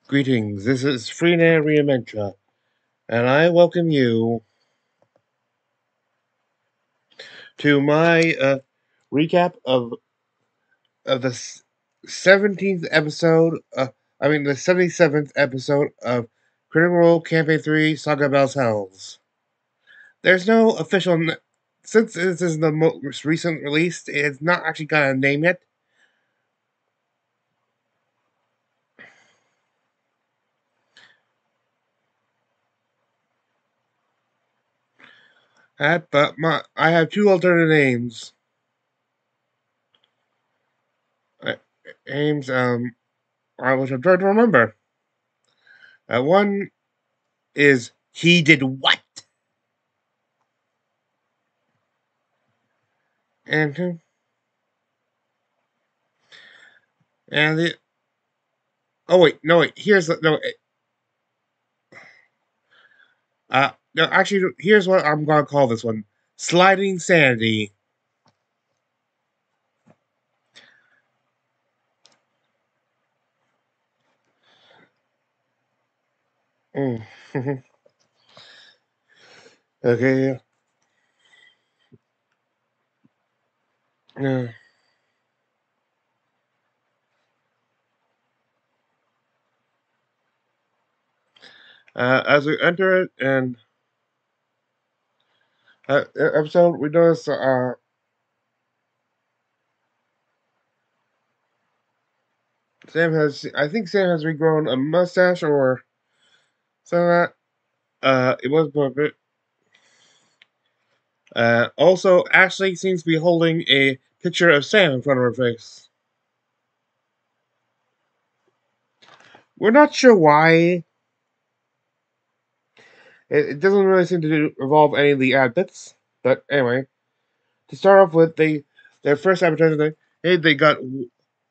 Greetings, this is Freenair Reamentra, and I welcome you to my recap of the 17th episode, the 77th episode of Critical Role Campaign 3 Saga Bell's Hells. There's no official, since this is the most recent release, it's not actually got a name yet. But I have two alternate names. Names, which I'm trying to remember. One is He Did What? And and the here's the no no actually here's what I'm gonna call this one: Sliding Sanity. Mm. Okay. Yeah. As we enter it and episode, we notice Sam has regrown a mustache or something like that. It was a bit. Also, Ashley seems to be holding a picture of Sam in front of her face. We're not sure why. It doesn't really seem to involve any of the ad bits. But anyway, to start off with, their first advertisement, they got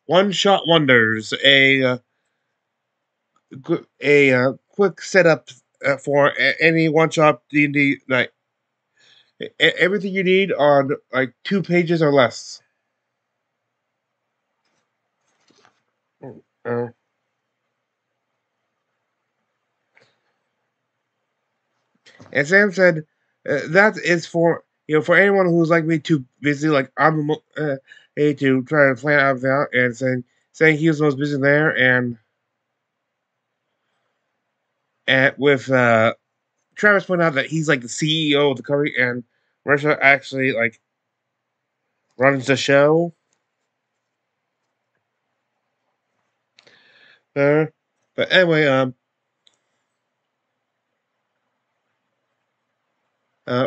one shot wonders, a quick setup for any one shot D&D, like everything you need on like 2 pages or less. Uh, and Sam said that is for for anyone who's like me too busy, like I'm to try to plan everything out, and saying he was most busy there, and with Travis pointed out that he's like the CEO of the company, and Russia actually like runs the show. But anyway,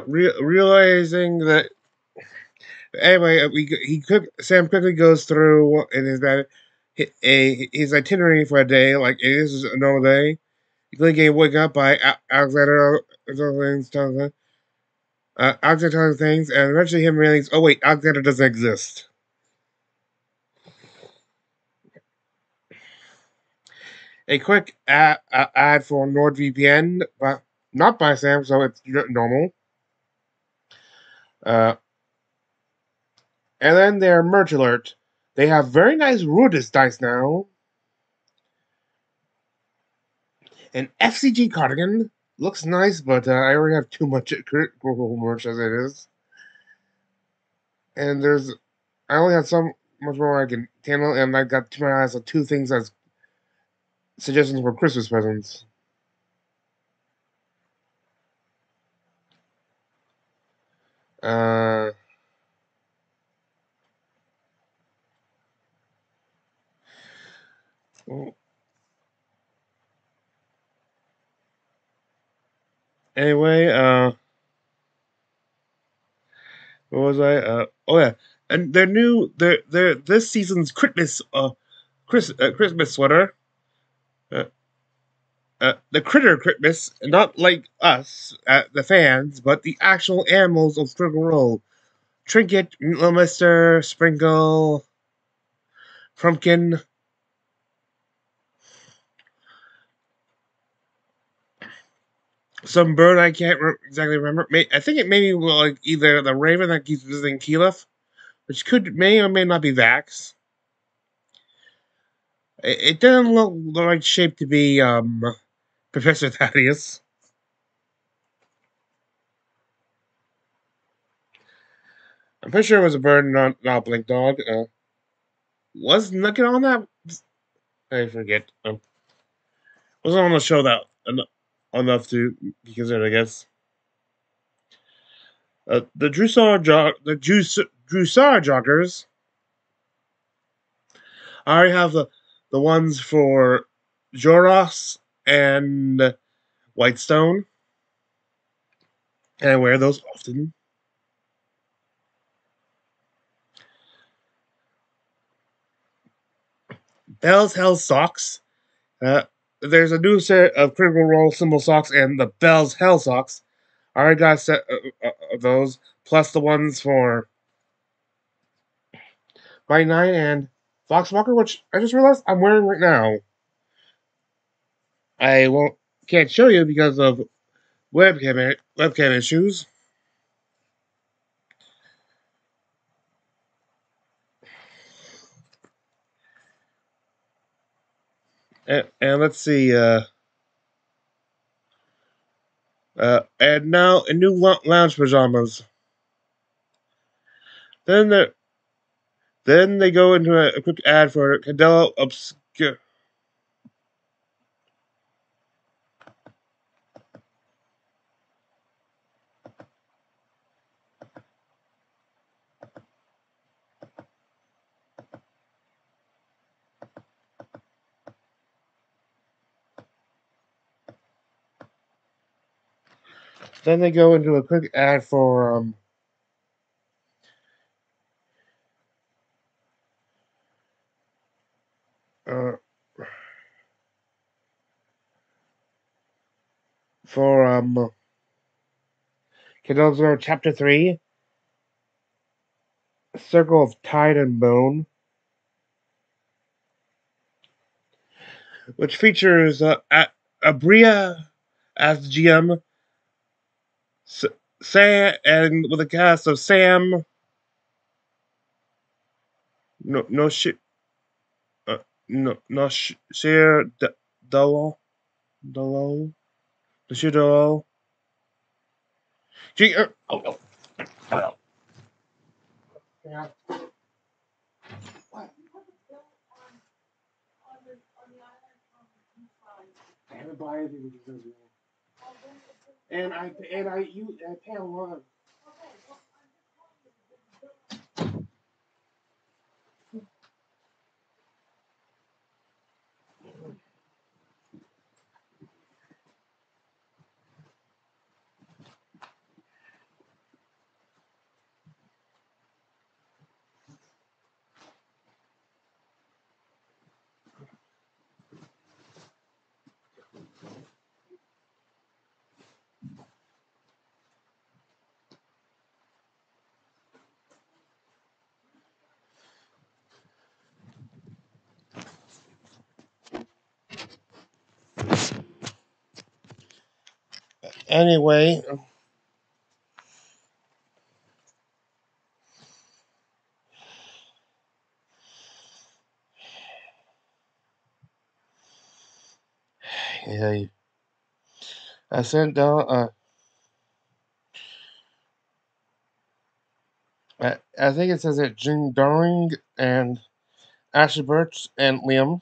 realizing that anyway, Sam quickly goes through in his bed his itinerary for a day, like it is a normal day. He's getting woken up by Alexander Alexander telling things, and eventually him realizing, oh wait, Alexander doesn't exist. A quick ad for NordVPN, but not by Sam, so it's normal. Uh, and then their merch alert. They have very nice Rudis dice now. An F.C.G cardigan looks nice, but I already have too much critical merch as it is. And I only have so much more I can handle, and I got to my eyes on 2 things as suggestions for Christmas presents. Uh, anyway, what was I? Oh yeah, and their this season's Christmas sweater. Uh, the critter Christmas, not like us, the fans, but the actual animals of Critical Role. Trinket, Little Mister, Sprinkle, Pumpkin. Some bird I can't exactly remember. I think it may be like either the raven that keeps visiting Keyleth, which may or may not be Vax. It didn't look the right shape to be Professor Thaddeus. I'm pretty sure it was a bird, not a blink dog. Was Nugget on that? I forget. Wasn't on the show that enough to be considered, I guess. The Drusar joggers. I already have the ones for Joros and Whitestone, and I wear those often. Bell's Hell socks. Uh, there's a new set of Critical Role symbol socks and the Bell's Hell socks. I already got a set of those, plus the ones for Mighty Nine and Foxwalker, which I just realized I'm wearing right now. I won't can't show you because of webcam issues. And let's see. And now in new lounge pajamas. Then the then they go into a quick ad for Candela Obscure. Then they go into a quick ad uh, for Candela Obscure Chapter 3, Circle of Tide and Bone, which features Abria as GM, Sam, and with a cast of Sam, no no shit, no no share Dolo Dolo, the shit Dolo. Oh, oh. Yeah. I haven't bought anything with these things. I pay a lot. Anyway, yeah, I sent down. I think it says it Jing Darling and Ashley Birch and Liam,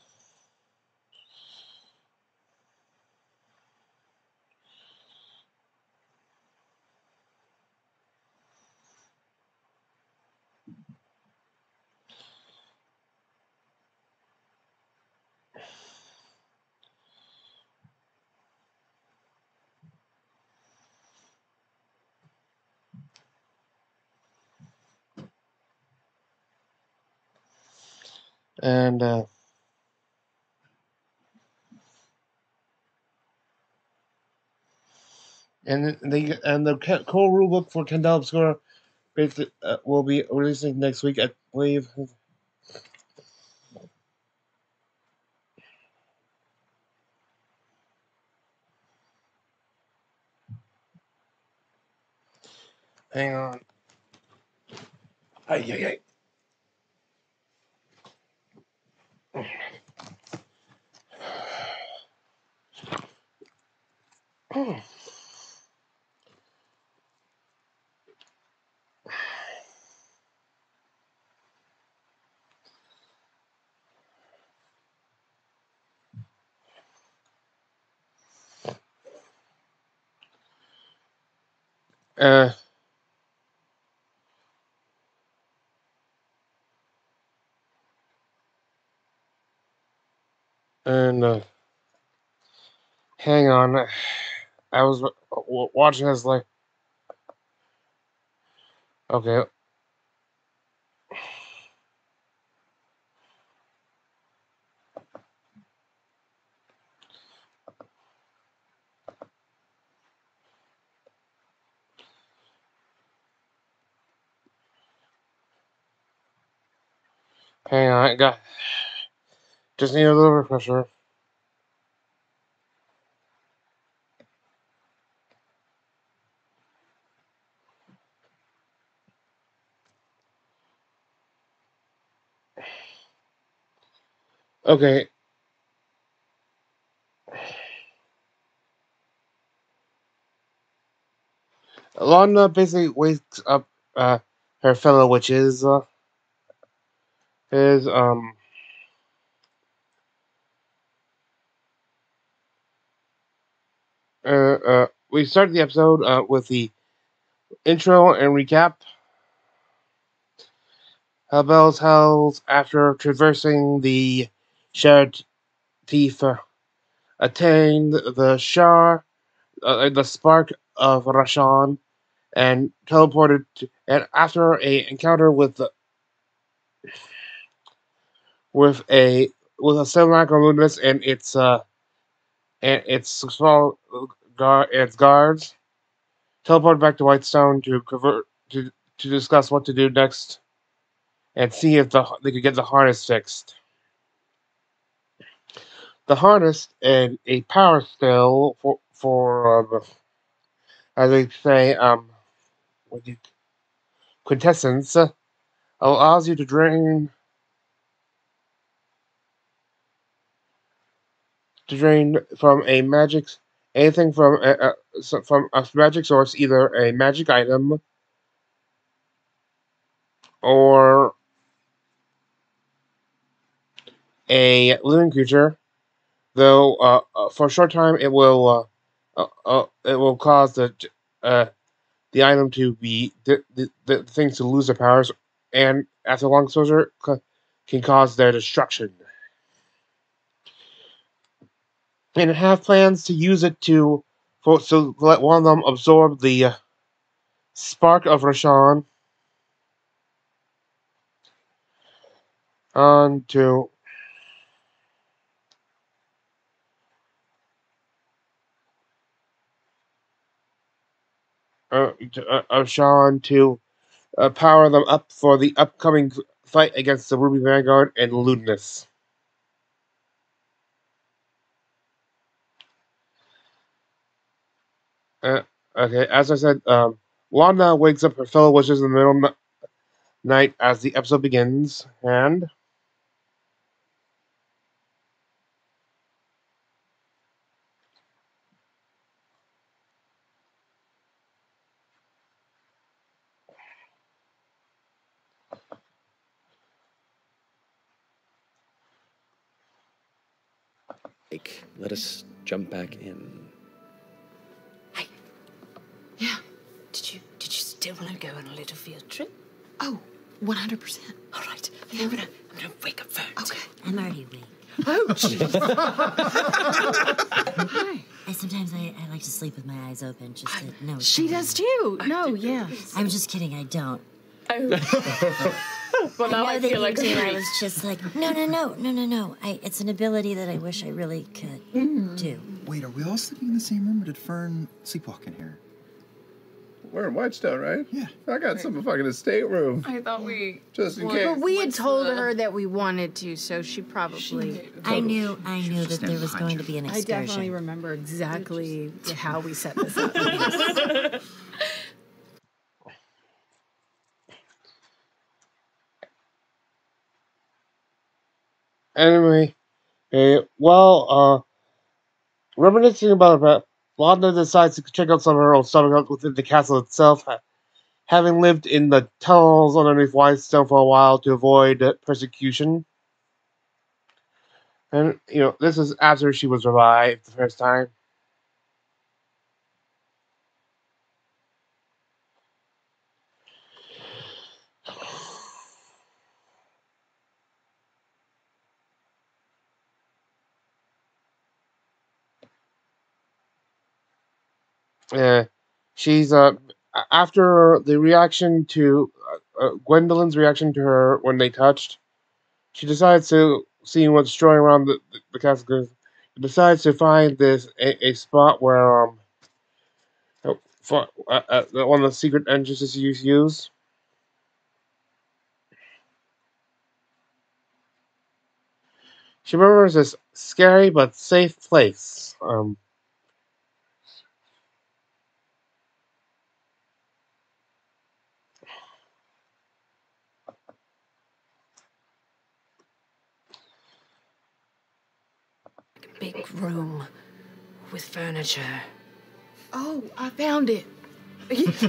and the core rulebook for Kendall Score basically will be releasing next week, I believe. Hang on. Ay, ay, ay. uh, and hang on, I was watching this like, okay, hang on, I got just need a little refresher. Okay, Lana basically wakes up her fellow witches. Is we start the episode with the intro and recap. Bell's Hells, after traversing the shared thief, attained the spark of Rashan, and teleported and after a encounter with a Simulacrum Luminous and its small its guards, teleported back to Whitestone to discuss what to do next and see if they could get the harness fixed. The harness and a power still for as they say quintessence allows you to drain from a magic anything from a magic source, either a magic item or a living creature. Though for a short time it will cause the item to be the things to lose their powers, and after long exposure can cause their destruction. And have plans to use it to let one of them absorb the spark of Rashan onto Rashan to power them up for the upcoming fight against the Ruby Vanguard and Ludinus. Okay, as I said, Wanda wakes up her fellow witches in the middle of night as the episode begins, and let us jump back in. Hey. Yeah. Did you still want to go on a little field trip? Oh, 100%. All right. Yeah. I'm gonna wake up first. Okay. I'm already awake. Oh, jeez. Sometimes I like to sleep with my eyes open, just to know. She does too. No, yeah. I'm just kidding. I don't. Oh. Well, now I feel like I was just like, no. It's an ability that I wish I really could do. Wait, are we all sleeping in the same room, or did Fern sleepwalk in here? We're in Whitestone, right? Yeah. I got some fucking estate room. I thought we... Just in case. But we had told her that we wanted to, so she probably... I knew that there was going to be an excursion. I definitely remember exactly how we set this up. Anyway, reminiscing about Laudna decides to check out some of her own stuff within the castle itself, having lived in the tunnels underneath Whitestone for a while to avoid persecution. And, this is after she was revived the first time. She's after the reaction to Gwendolyn's reaction to her when they touched, she decides to see what's strolling around the castle. Decides to find a spot where for one of the secret entrances you use. She remembers this scary but safe place. Big room with furniture. Oh, I found it. There's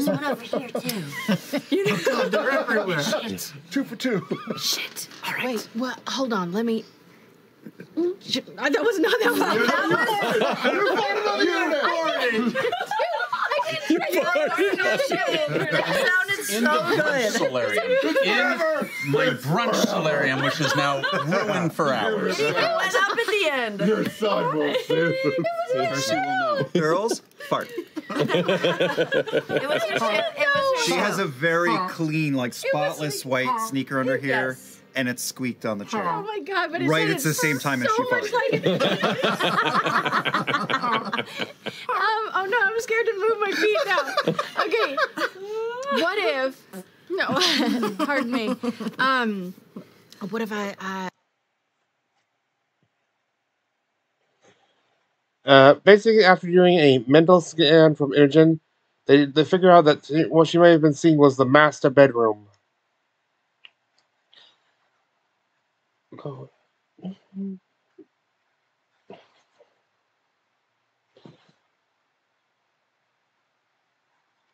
one over here, too. God, they're everywhere. Shit. 2 for 2. Shit. All right. Wait, well, hold on. Let me. That was not that one. That sounded so good. Solarium. In my brunch solarium, which is now ruined for hours. It went up at the end. You're so bullshit. Percy will know. Girls, fart. It was your She has a very clean, like spotless white sneaker under here, Yes. and it squeaked on the chair. Oh my god! But it Right, sounded it's the same time as so she much farted. like oh no! I'm scared to move my feet now. Okay. What if? No. Pardon me. What if I? Basically, after doing a mental scan from Imogen, they figure out that what she may have been seeing was the master bedroom.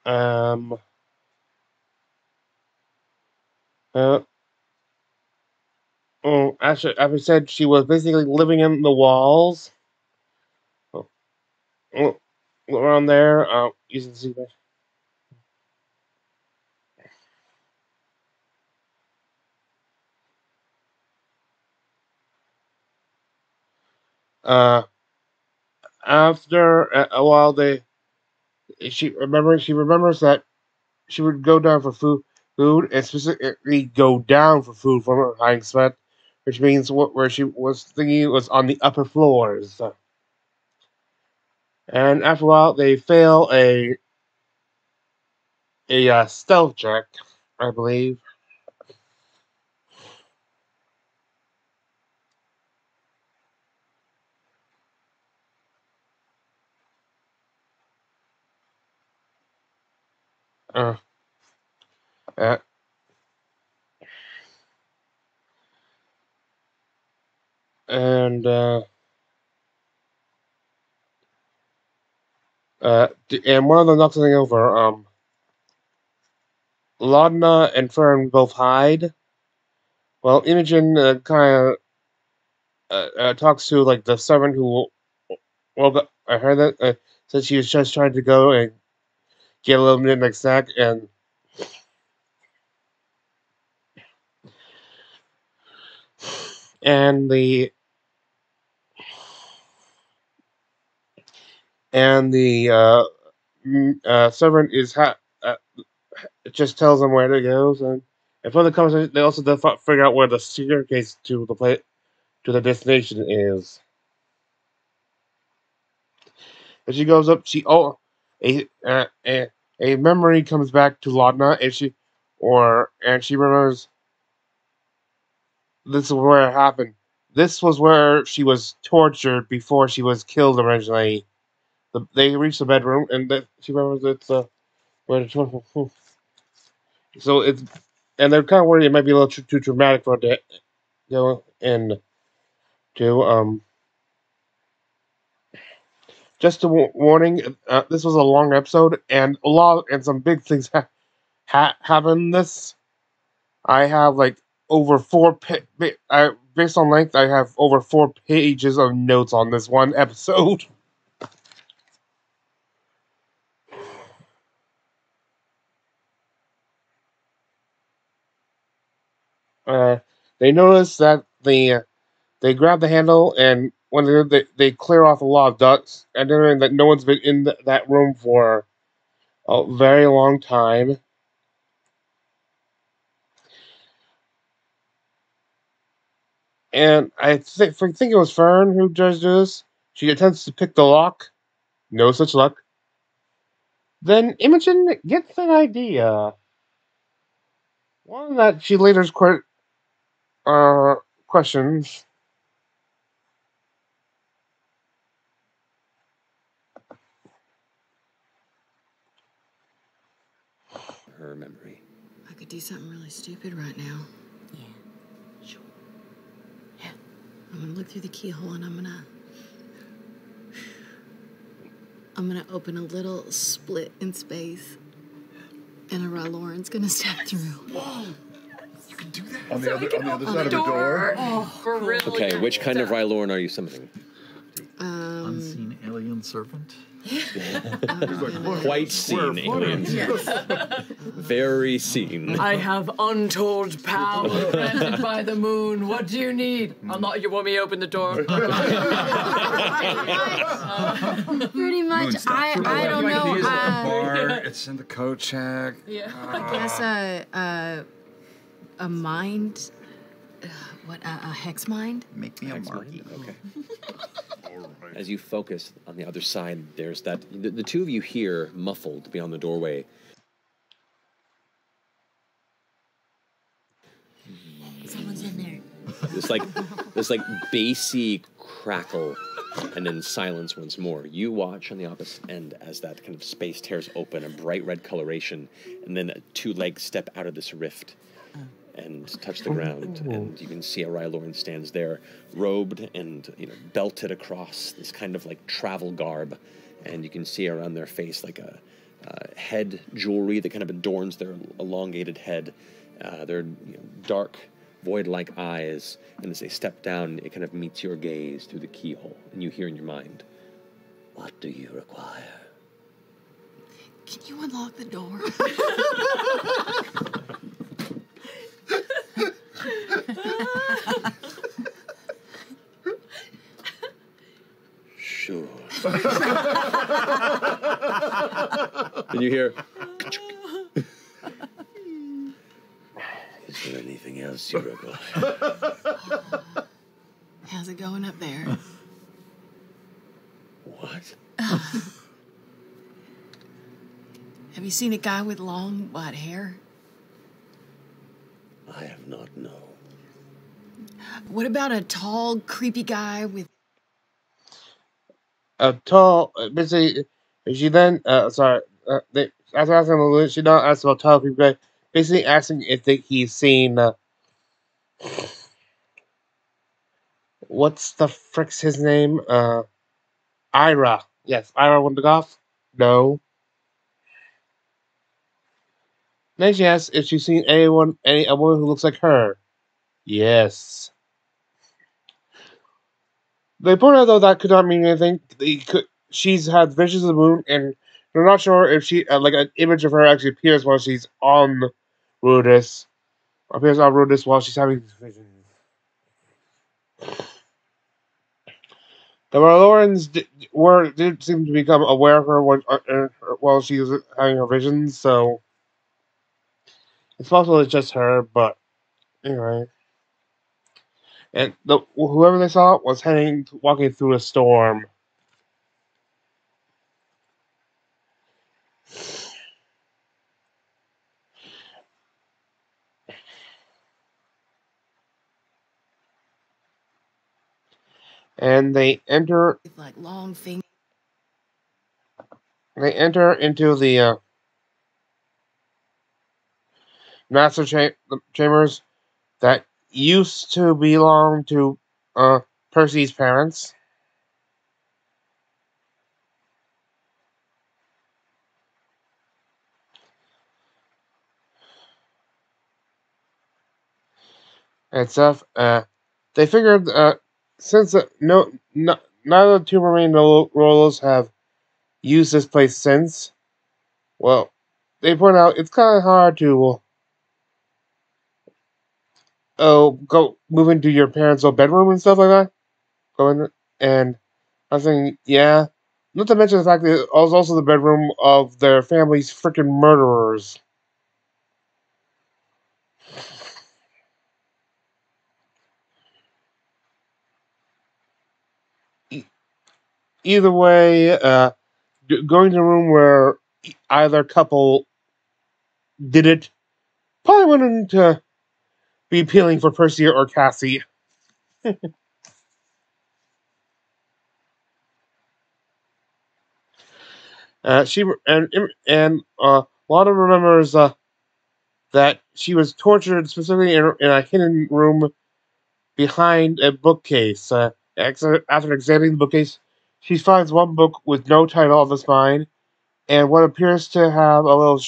Um. Actually, as I said, she was basically living in the walls. Around there, you can see that. Uh, After a while, she remembers that she would go down for food, and specifically go down for food from her hiding spot, which means where she was thinking was on the upper floors. And after a while, they fail a stealth check, I believe. Uh, uh, and and one of them knocks something over. Laudna and Fern both hide. Well, Imogen kind of talks to like the servant who I heard that said she was just trying to go and get a little midnight snack, and the servant just tells them where to go, and for the conversation, they also figure out where the staircase to the destination is. As she goes up, a memory comes back to Laudna, and she remembers this is where it happened. This was where she was tortured before she was killed originally. They reach the bedroom, and she remembers it's where the torture. So and they're kind of worried it might be a little too traumatic for her to go and to just a warning. This was a long episode, and some big things happen in this. I have like over based on length, I have over 4 pages of notes on this one episode. They notice that they grab the handle, and when they clear off a lot of dust, and then that no one's been in that room for a very long time. And I think it was Fern who judged this. She attempts to pick the lock. No such luck. Then Imogen gets an idea. One that she later questions. Her memory. I could do something really stupid right now. Yeah. Sure. Yeah. I'm gonna look through the keyhole and I'm gonna open a little split in space, and a Ryloran's gonna step through. Whoa! You can do that? On the other side of the door? Oh, brilliant. Okay, which kind of Ryloran are you summoning? Unseen alien serpent. Quite seen aliens. Very seen. I have untold power granted by the moon. What do you need? You want me to open the door? Pretty much. I don't know. It's in the bar. It's in the coat check. Yeah. I guess a mind. A hex mind? Make me a marquee. Okay. As you focus on the other side, there's that. The two of you hear muffled beyond the doorway. Someone's in there. This bassy crackle, and then silence once more. You watch on the opposite end as that kind of space tears open, a bright red coloration, and then 2 legs step out of this rift and touch the ground, and you can see a Ryloran stands there, robed and belted across this kind of like travel garb, and you can see around their face like a head jewelry that kind of adorns their elongated head, their dark void-like eyes, and as they step down, it kind of meets your gaze through the keyhole, and you hear in your mind, "What do you require?" Can you unlock the door? Sure. And you hear, "Is there anything else you require?" How's it going up there? What? Have you seen a guy with long white hair? I have not known. What about a tall, creepy guy with... A tall, basically, she then, after asking him, she not asked about tall people, basically asking if he's seen, what's the frick's his name? Ira. Yes, Ira Wendigoff? No. Then she asks if she's seen a woman who looks like her. Yes. They point out, though, that could not mean anything. She's had visions of the moon, and they're not sure if she, an image of her actually appears while she's on Rudis. Appears on Rudis while she's having these visions. The Lorens did seem to become aware of her while she was having her visions, so it's possible it's just her, but anyway. And whoever they saw was walking through a storm. And they enter. with like long fingers? They enter into the master chambers that used to belong to Percy's parents. and stuff. They figured since none of the two remaining rollers have used this place since, well, they point out it's kind of hard to go move into your parents' old bedroom and stuff like that. Go in and I was thinking, yeah. Not to mention the fact that it was also the bedroom of their family's freaking murderers. Either way, going to a room where either couple did it probably wouldn't be appealing for Percy or Cassie. She and Lana remembers that she was tortured specifically in a hidden room behind a bookcase. After examining the bookcase, she finds one book with no title of the spine and what appears to have a little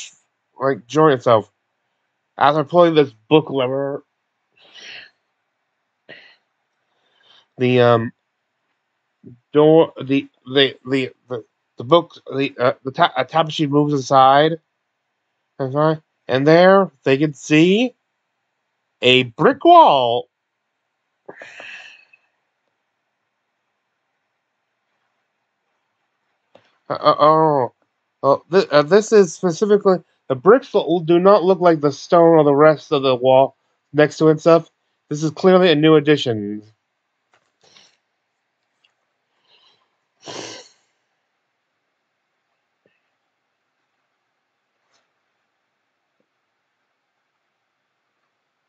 joint itself. After pulling this book lever, the door, the book, a tapestry moves aside, and there they can see a brick wall. This is specifically the bricks do not look like the stone or the rest of the wall next to it stuff. This is clearly a new addition.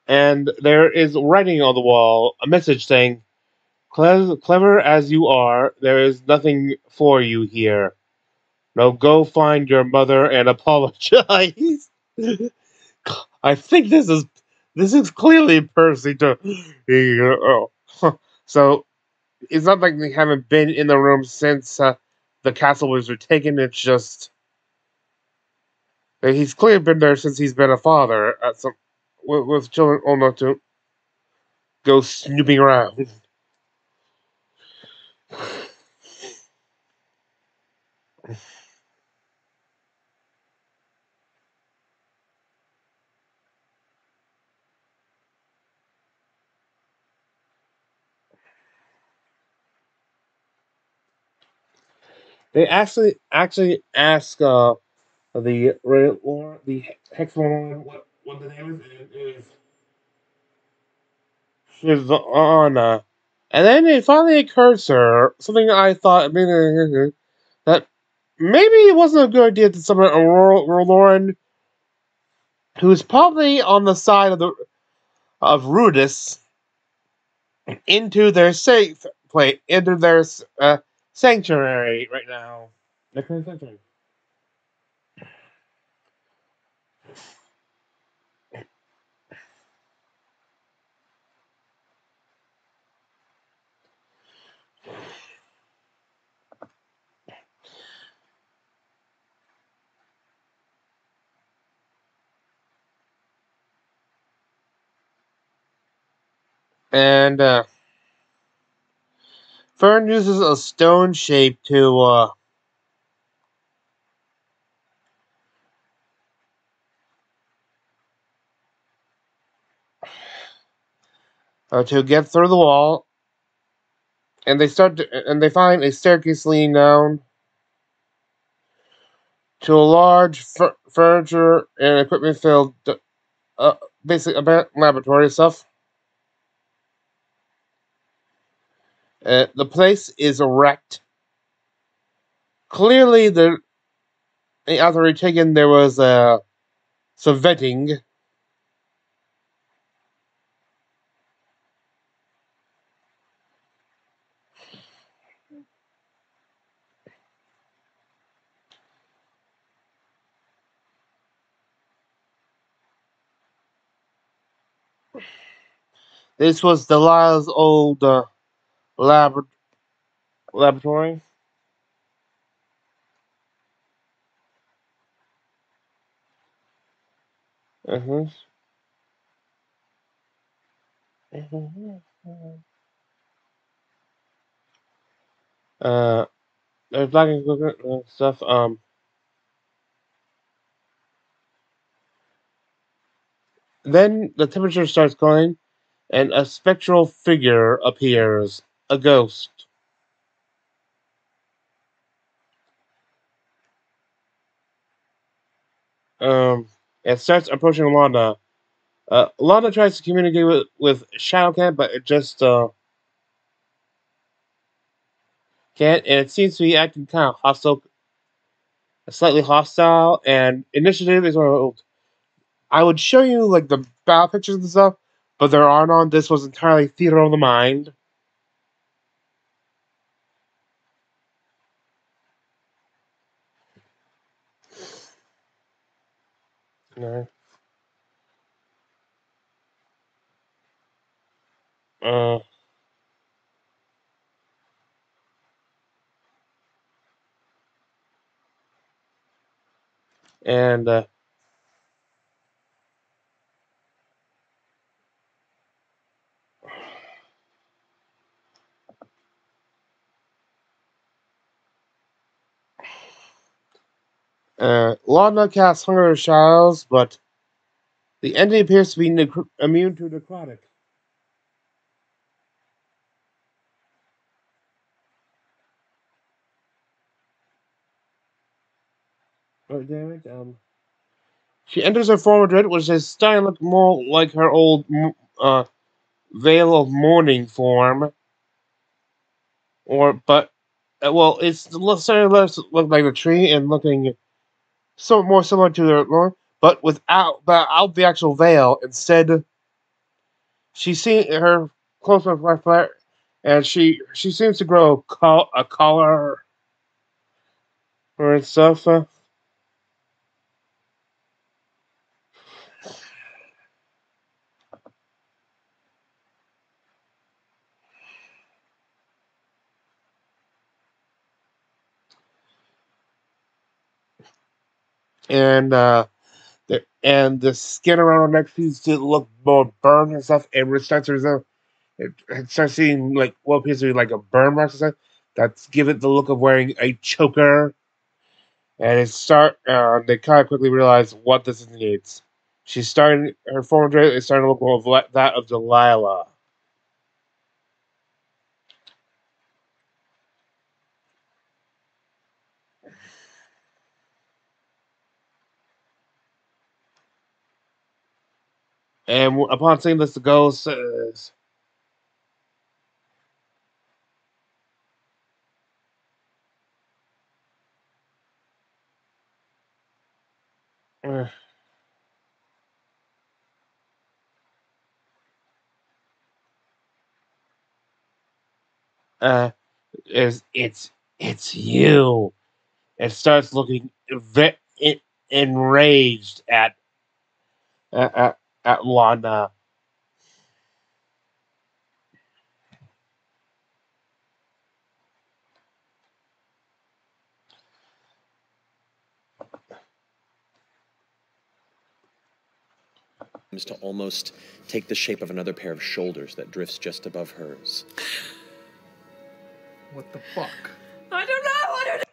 And there is writing on the wall, a message saying, Clever as you are, there is nothing for you here. Now go find your mother and apologize. I think this is clearly Percy to so it's not like they haven't been in the room since the castle was retaken. It's just that he's clearly been there since he's been a father with children old enough to go snooping around. They actually ask the Hexamon what the name is Anna. And then it finally occurs to her something I thought maybe that maybe it wasn't a good idea to summon a Lauren who is probably on the side of Rudis into their safe play into their sanctuary right now. Their current sanctuary. And Fern uses a stone shape to get through the wall, and they find a staircase leading down to a large furniture and equipment filled, basically about laboratory stuff. The place is wrecked. Clearly, after retaken, there was some vetting. This was Delilah's old lab laboratory. Uh-huh. Uh, there's black and stuff. Then the temperature starts going, and a spectral figure appears, a ghost. Um, it starts approaching Lana. Lana tries to communicate with Shadowcat, but it just can't, and it seems to be acting kind of hostile, slightly hostile, and initiative is what I would show you like the battle pictures and stuff, but there are none. This was entirely theater of the mind. No. Uh, and Lana casts Hunger Shadows, but the entity appears to be immune to necrotic. Oh, damn it. She enters her form of dread, which is starting to look more like her old Veil of Mourning form. Well, it's starting to look like the tree and looking so more similar to the Lord, but without the actual veil. Instead, she see her close up right, and she seems to grow a collar or stuff. And the skin around her neck seems to look more burned and stuff, and it starts seeing like what appears to be like a burn mark or something. That's give it the look of wearing a choker, and they kind of quickly realize what this needs. She's starting her form trait is starting to look more like that of Delilah. And upon seeing this, the ghost says, uh, uh, it's you. It starts looking enraged at, at, at Lana. To almost take the shape of another pair of shoulders that drifts just above hers. What the fuck? I don't know.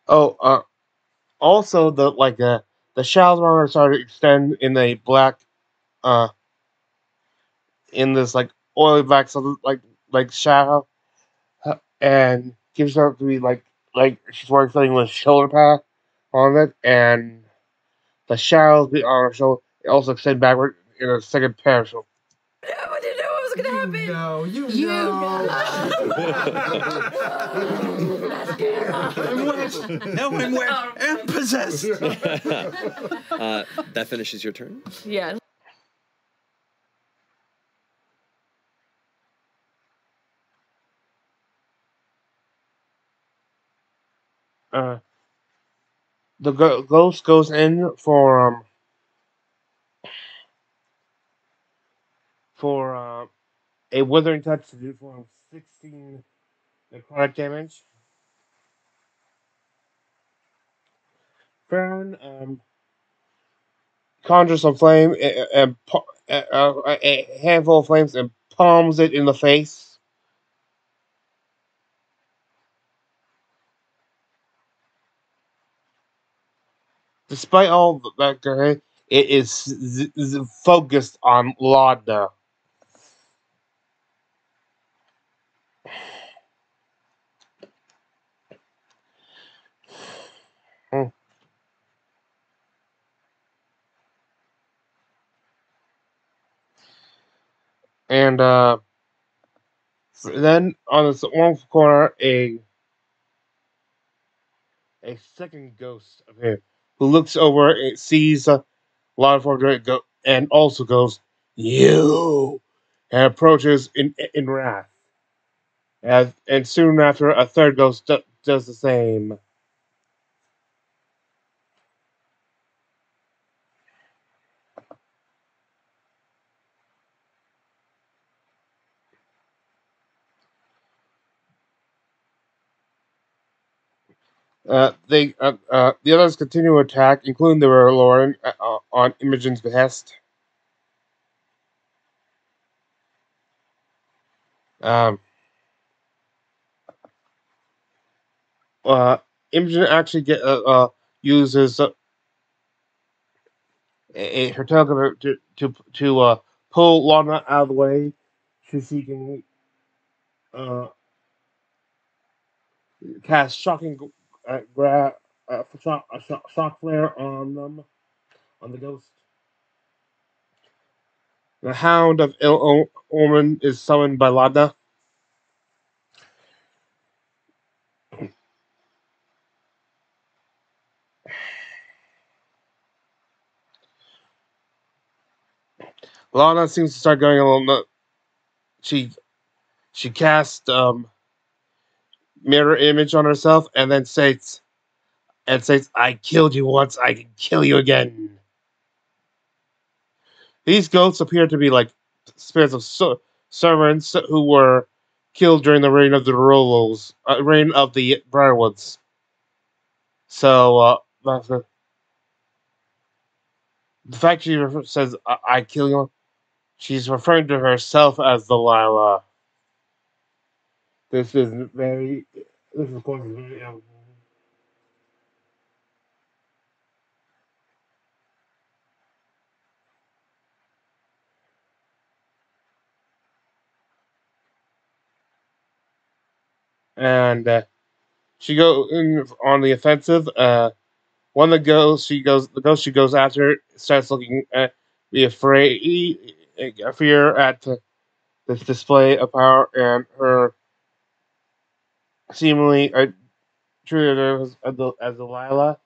Oh, also the shadows around her started to extend in a black, uh, in this like oily black, so like shadow, and gives her to be like she's wearing something with shoulder pad on it, and the shadows on her shoulder also extend backward in a second pair of shoulders. I didn't know what was gonna happen. No, you know. No, I'm wet and possessed. That finishes your turn. Yeah. The ghost goes in for a withering touch to do for 16 necrotic damage. Fern conjures some flame and a handful of flames and palms it in the face. Despite all that, it is focused on Lauda. And then on the one corner, a second ghost appears, who looks over and sees Lauda and also goes, "You," and approaches in wrath. And soon after, a third ghost does the same. The others continue to attack, including the Lauren, on Imogen's behest. Um, uh, Imogen actually uses her telegram to pull Lana out of the way, so she can cast shocking shock flare on them, on the ghost. The Hound of Ill Omen is summoned by Lana. Lana seems to start going a little nuts. She casts mirror image on herself and then says, "I killed you once, I can kill you again." These ghosts appear to be like spirits of servants who were killed during the reign of the reign of the Briarwoods. So the fact she says, "I kill you," she's referring to herself as Delilah. This is very. This is of course very. And she goes on the offensive. One of the ghost she goes after starts looking at, be afraid, fear at this display of power, and her seemingly treated her as Delilah.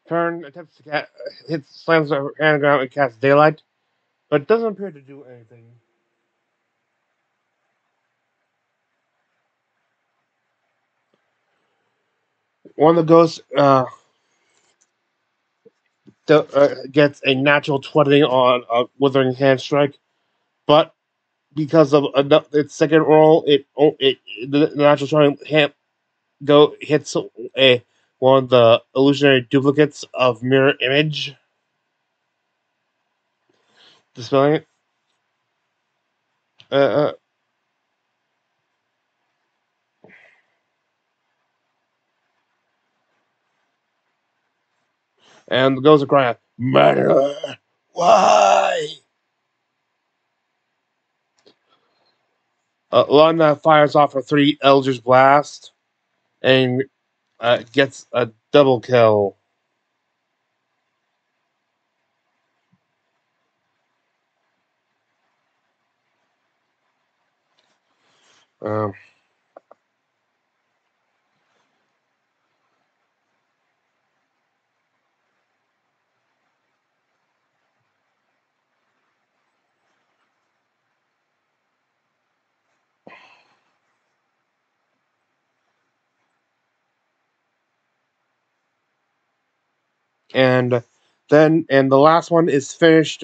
Turn attempts to slams her hand down and casts daylight, but doesn't appear to do anything. One of the ghosts gets a natural 20 on a withering hand strike, but because of its second roll, the natural 20 hits one of the illusionary duplicates of mirror image, dispelling it. Uh, uh, and the ghosts are crying, "Murderer! Why?" Lana fires off her 3 Eldritch Blast and gets a double kill. Um, and the last one is finished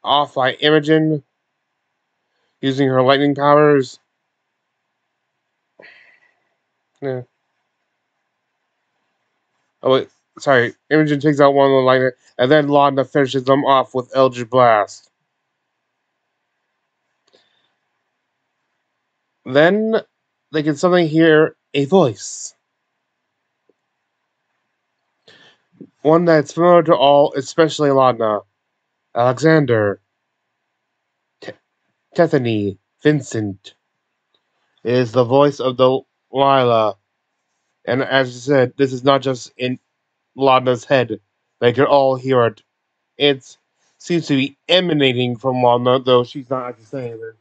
off by Imogen using her lightning powers. Yeah. Oh wait, sorry. Imogen takes out one of the lightning, and then Lana finishes them off with Eldritch Blast. Then they can suddenly hear a voice. One that's familiar to all, especially Laudna. Alexander, Tethany, Vincent is the voice of Delilah. And as you said, this is not just in Laudna's head. They can all hear it. It seems to be emanating from Laudna, though she's not actually saying it.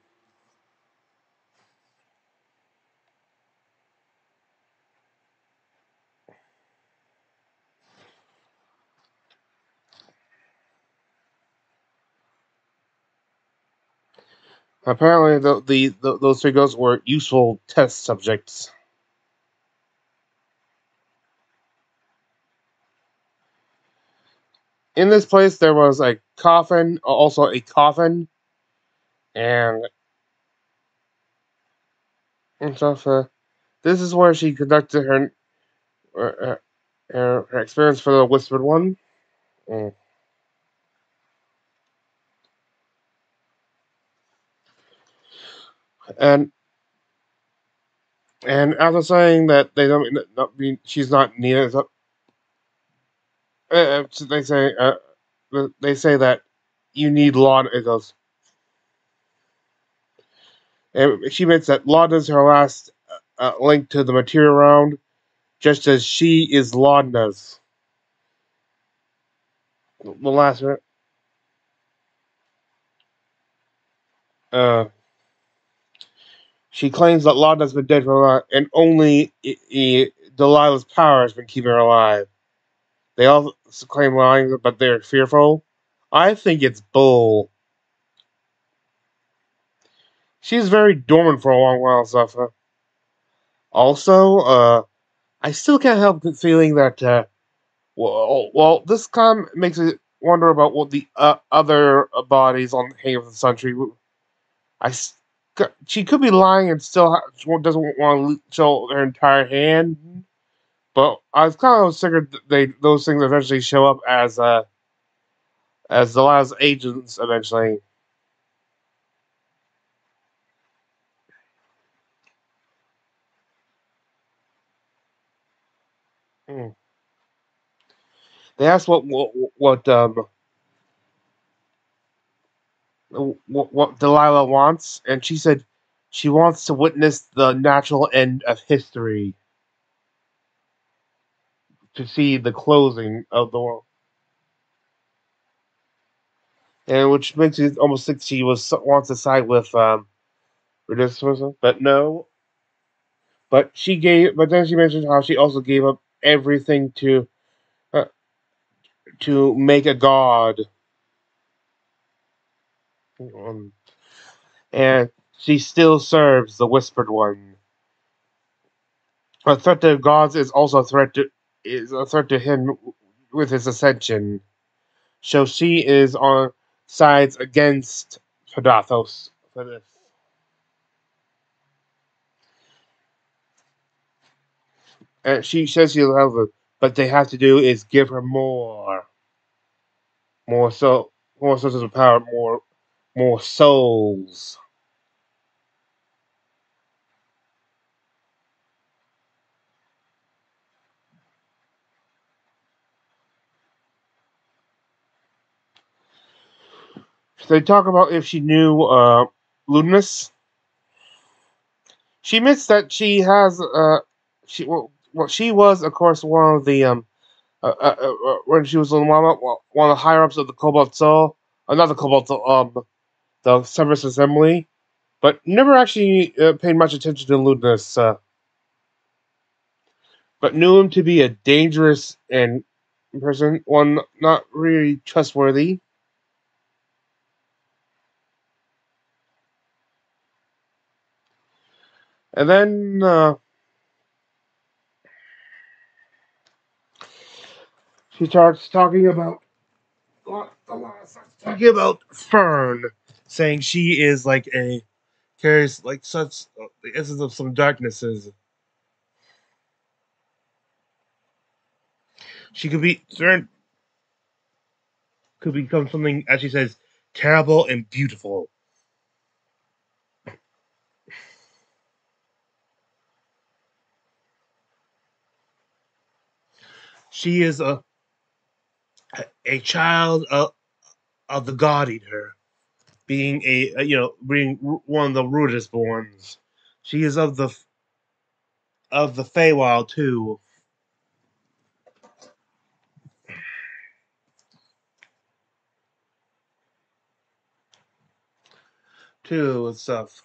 Apparently, those three ghosts were useful test subjects. In this place, there was a coffin, also a coffin, and stuff. This is where she conducted her, her experience for the Whispered One. Mm. And after saying that they don't not be, she's not needed, so, they say that you need law. It goes, and she admits that Laudna's her last link to the material round, just as she is Laudna's. The last minute. She claims that Laudna's been dead for a while, and only Delilah's power has been keeping her alive. They all claim lying, but they're fearful. I think it's bull. She's very dormant for a long while, stuff. Also, I still can't help feeling that. Well, this kind of makes me wonder about what the other bodies on Hay of the Century. She could be lying and still doesn't want to show her entire hand. But I was kind of figured those things eventually show up as the last agents eventually. Hmm. They asked what Delilah wants, and she said she wants to witness the natural end of history, to see the closing of the world, and which makes it almost think she wants to side with Ridiculous, but no. But then she mentioned how she also gave up everything uh, to make a god, and she still serves the Whispered One. A threat to gods is also a threat to him with his ascension. So she is on sides against Padathos for this. And she says she'll help her, but they have to do is give her more sources of power, more souls. So they talk about if she knew Ludinus. She admits that she has she was of course one of the when she was one of the higher ups of the Cobalt Soul, not the Cobalt Soul, the Service Assembly, but never actually paid much attention to Ludinus, but knew him to be a dangerous and person, one not really trustworthy. And then she starts talking about Fern, saying she is like carries like such the essence of some darknesses. She could become something, as she says, terrible and beautiful. She is a child of the God Eater, being being one of the rudest ones. She is of the Feywild too. And stuff.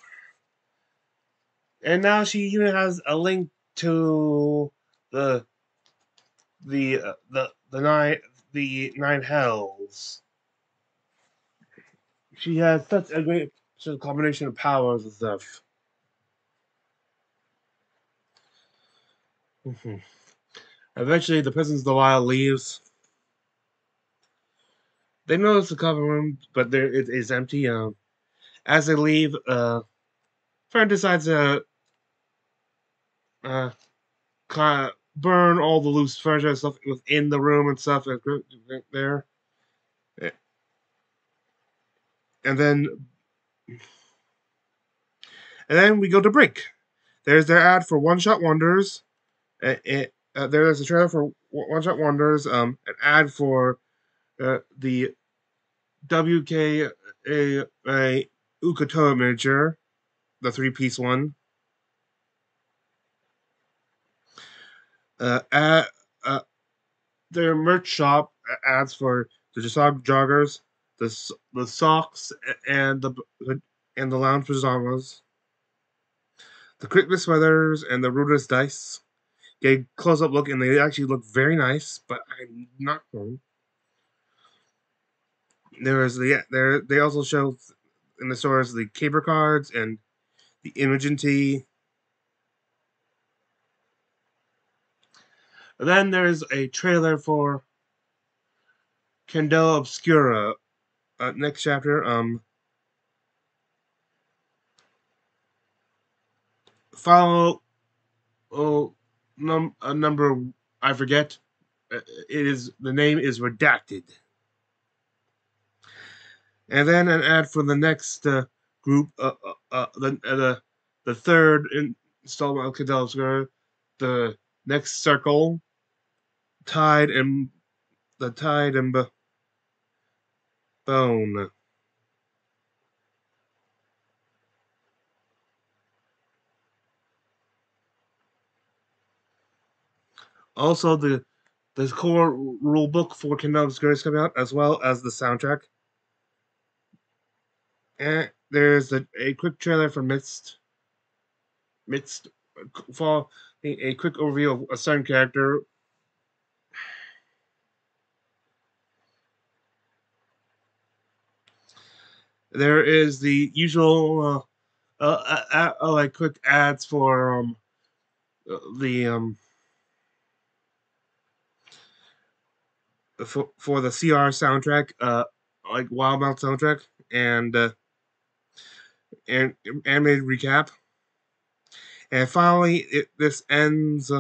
And now she even has a link to the the nine hells. She has such a great sort of combination of powers and stuff. Eventually, the Prisons of the Wild leaves. They notice the cover room, but it is empty. As they leave, Fern decides to uh, burn all the loose furniture and stuff within the room and stuff there. And then we go to break. There's their ad for One Shot Wonders. There's a trailer for One Shot Wonders. An ad for the WKA Ukatoa miniature, the 3-piece one. Their merch shop ads for the Jasog joggers, the socks, and the lounge pajamas, the Christmas sweaters, and the rudest dice. Get a close-up look, and they actually look very nice, but I'm not going. They also show in the stores the caper cards and the Imogen tee. And then there's a trailer for Candela Obscura. Next chapter. Follow a number I forget. The name is redacted. And then an ad for the next group. The third installment of Candela Obscura. The next circle. Tide and Bone. Also, the core rule book for Kingdom Obscura is coming out, as well as the soundtrack. And there's a quick trailer for Mist. For a quick overview of a certain character. There is the usual like quick ads for the for the CR soundtrack, like Wildmouth soundtrack, and animated recap. And finally, this ends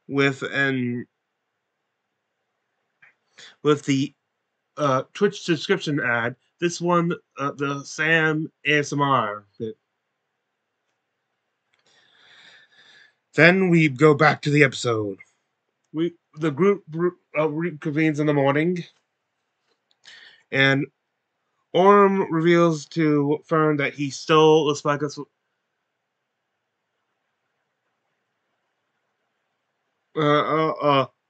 with the Twitch subscription ad. This one, the Sam ASMR bit. Then we go back to the episode. The group reconvenes in the morning, and Orm reveals to Fern that he stole the spyglass.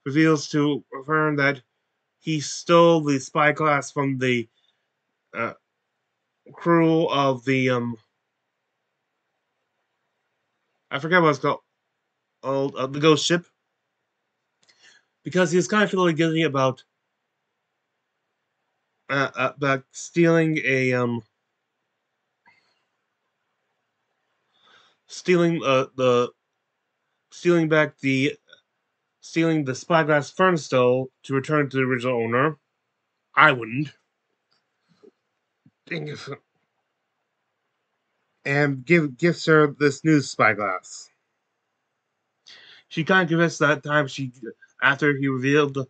Reveals to Fern that he stole the spyglass from the crew of the I forget what it's called. The ghost ship, because he was kind of feeling guilty about stealing stealing the spyglass Fern stole to return to the original owner. I wouldn't. Dang it. And gives her this new spyglass. She kind of convinced that time after he revealed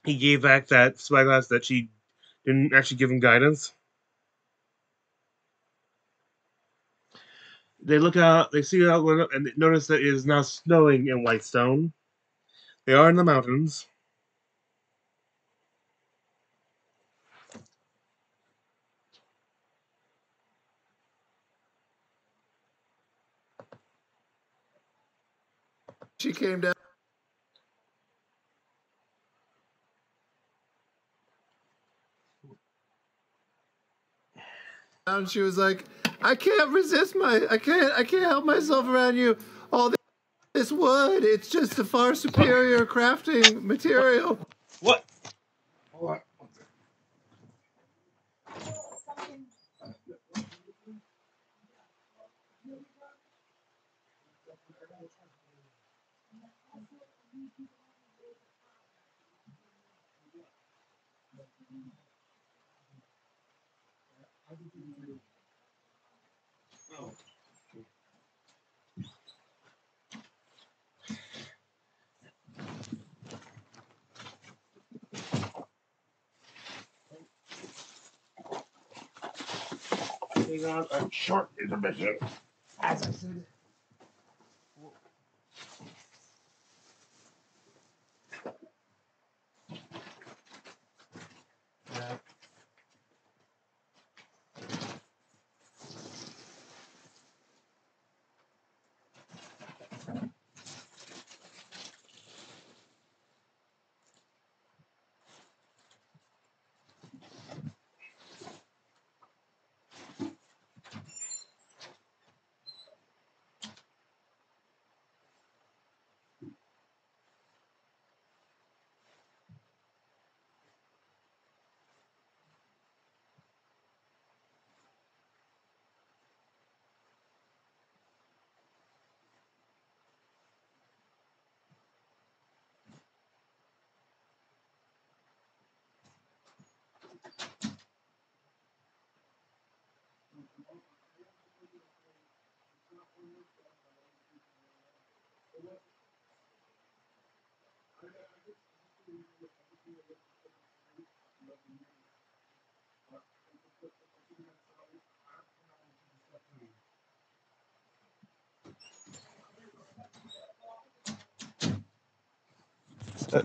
he gave back that spyglass that she didn't actually give him guidance. They look out, they see out, and they notice that it is now snowing in Whitestone. They are in the mountains. She came down. And she was like, I can't resist I can't help myself around you. All this wood, it's just a far superior crafting material. What? Hold on. Hang on, a short intermission. As I said.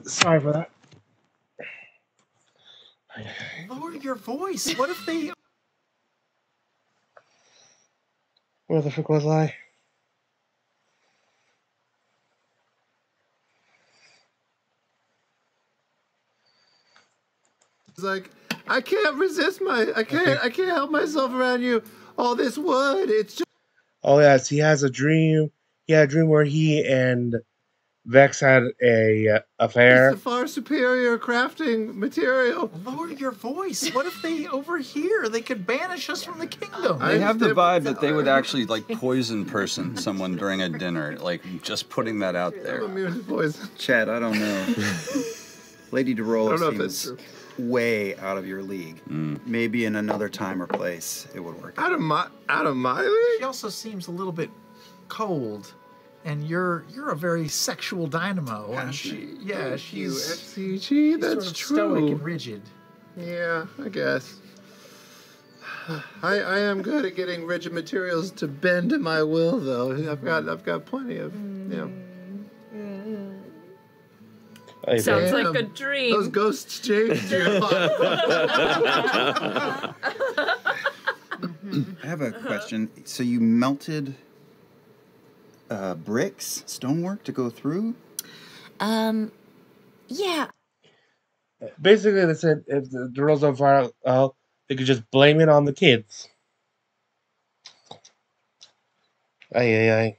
Sorry for that. Lower your voice. What if they... Where the frick was I? It's like, I can't resist I can't help myself around you. All this wood, it's just. Oh yes, he has a dream. He had a dream where he and Vex had a affair. It's a far superior crafting material. Lower your voice. What if they overhear? They could banish us from the kingdom. I have the vibe that they would actually like poison someone during a dinner. Like just putting that out there. I'm immune to poison. Chad, I don't know. Lady DeRolla I don't know if that's seems true. way out of your league. Maybe in another time or place it would work. Out of my league? She also seems a little bit cold. And you're a very sexual dynamo. And she's F.C.G, that's sort of true. stoic and rigid. Yeah, I guess. I am good at getting rigid materials to bend to my will, though. I've got plenty of, Sounds like a dream. Those ghosts changed your life. I have a question. So you melted bricks, stonework to go through? Yeah. Basically, they said if the girl's on fire, they could just blame it on the kids. Aye.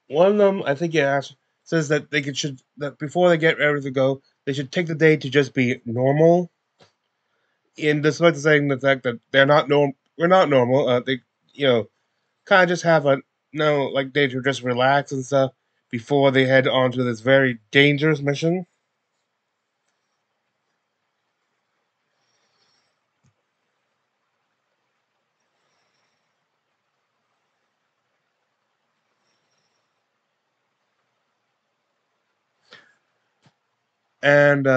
One of them, I think, says that that before they get ready to go, they should take the day to just be normal. In despite saying the fact that they're not we're not normal. They, kind of just have day to just relax and stuff before they head on to this very dangerous mission. And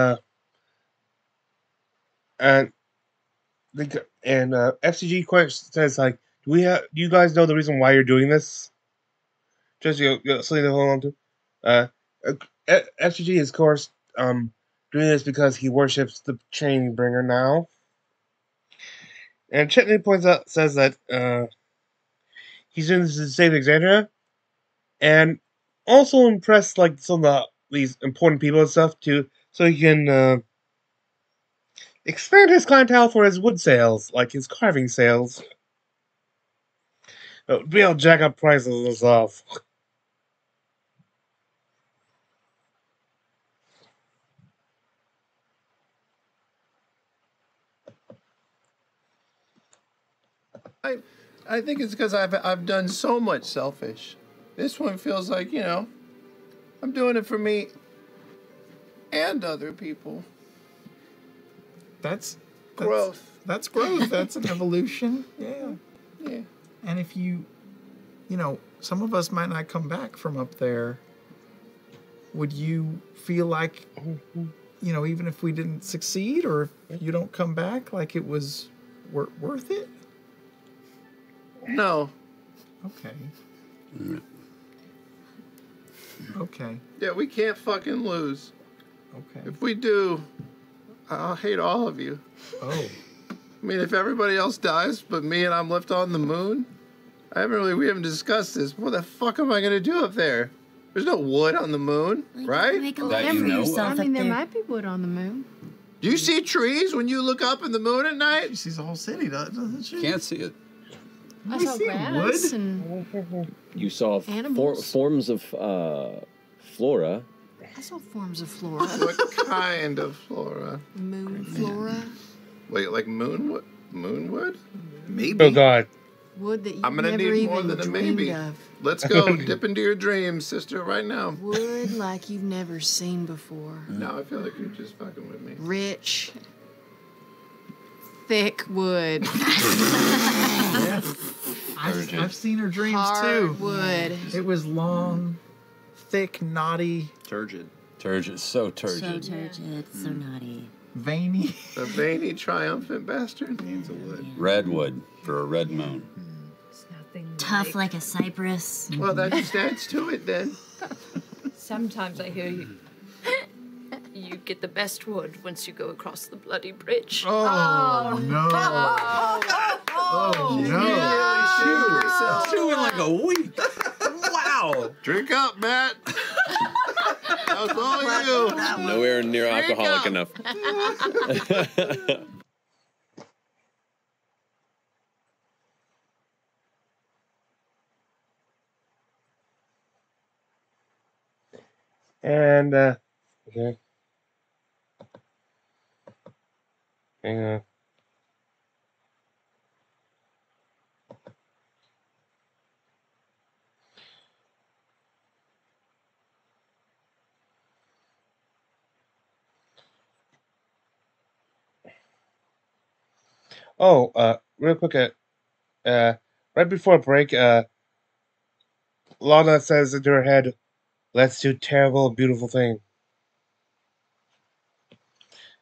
and F.C.G. says like, do you guys know the reason why you're doing this? Just something to hold on to. F.C.G. is of course doing this because he worships the chain bringer now. And Chetney says that he's doing this to save Alexandria, and also impress like some of these important people and stuff too, so he can expand his clientele for his wood sales, like his carving sales. Be able to jack up prices and stuff. I think it's because I've done so much selfish. This one feels like, I'm doing it for me and other people. That's growth. That's growth. That's an evolution. Yeah. Yeah. And if some of us might not come back from up there. Would you feel like, even if we didn't succeed, or if you don't come back, like it was worth it? No. Okay. Okay. Yeah, we can't fucking lose. Okay. If we do, I'll hate all of you. Oh. I mean, if everybody else dies but me and I'm left on the moon, we haven't discussed this. What the fuck am I going to do up there? There's no wood on the moon, right? Make a life for yourself there up there. might be wood on the moon. Do you see trees when you look up in the moon at night? She sees the whole city, doesn't she? Can't see it. I saw grass and You saw animals. forms of flora. I saw forms of flora. What kind of flora? Moon flora. Wait, like moonwood? Moonwood? Maybe. Oh God. Wood that you I'm gonna never need more even than a dreamed maybe. of. Let's go. Dip into your dreams, sister, right now. Wood like you've never seen before. No, I feel like you're just fucking with me. Rich, thick wood. I've seen her dreams too. Hard wood. It was long, thick, knotty, Turgid. Turgid. So turgid. So turgid, so naughty. veiny. A veiny, triumphant bastard. Needs a wood. Redwood for a red moon. Tough like a cypress. Well, that just adds to it then. Sometimes I hear you. You get the best wood once you go across the bloody bridge. Oh, no. Oh, no. Two in like a week. Wow. Drink up, Matt. That was all you. Nowhere near Drink alcoholic up. enough. And, okay. Hang on. Oh, real quick, right before break, Lana says into her head, "Let's do terrible, beautiful thing."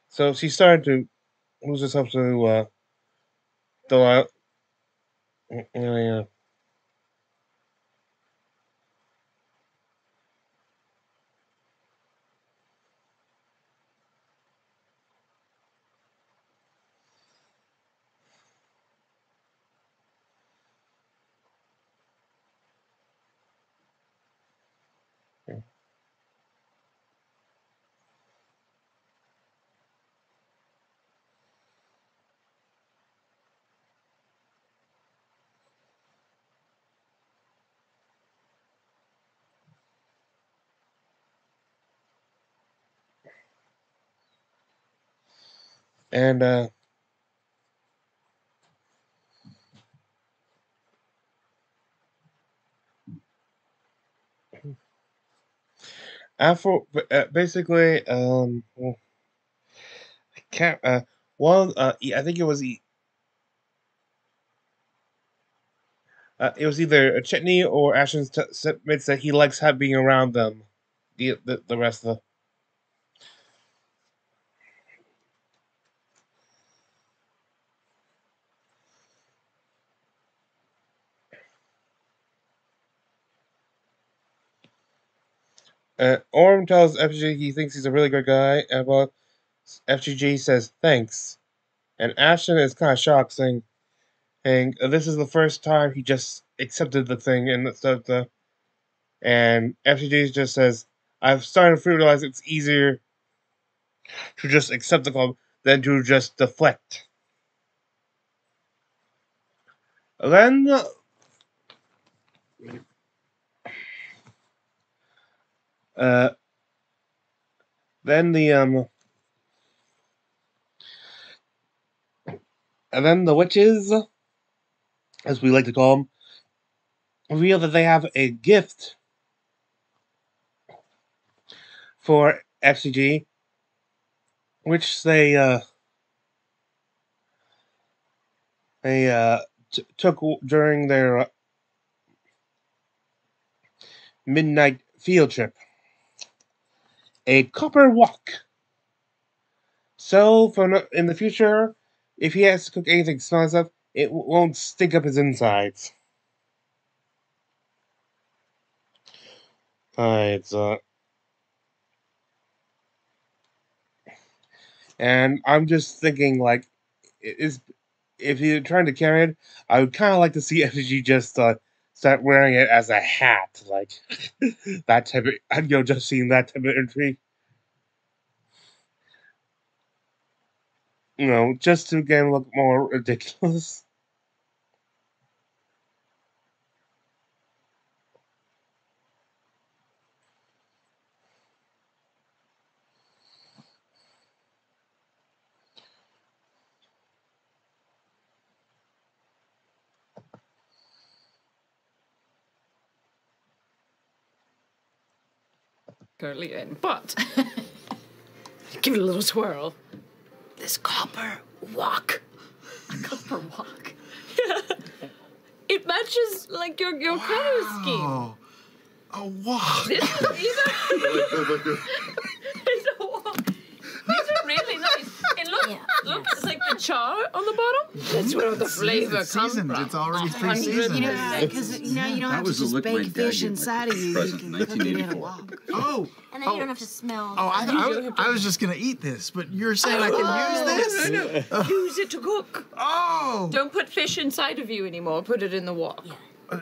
So she started to lose herself to the yeah. And after basically well, I can't I think it was either Chetney or Ashton admits that he likes being around them. The rest of the. Orm tells F.C.G he thinks he's a really good guy, and well, F.C.G says thanks. And Ashton is kind of shocked, saying, this is the first time he just accepted the thing, and F.C.G just says, I've started to realize it's easier to just accept the club than to just deflect. Then then the and then the witches, as we like to call them, reveal that they have a gift for F.C.G, which they took during their midnight field trip. A copper wok. So, in the future, if he has to cook anything small stuff, it won't stink up his insides. It's and I'm just thinking, like, if you're trying to carry it, I would kind of like to see FG just start wearing it as a hat, like that type of, just seeing that type of entry. Just to again look more ridiculous. Curly in, but give it a little twirl. This copper wok. A copper wok. Yeah. It matches like your color scheme. A wok. These are really nice. And look, it's like the char on the bottom. That's where the flavor comes from. It's already pre-seasoned. Because now you don't have to just bake fish inside of you. You can cook it in a wok. Oh. And then you don't have to smell. Oh, I was just going to eat this, but you're saying I can use this? No. Use it to cook. Oh. Don't put fish inside of you anymore. Put it in the wok. Yeah.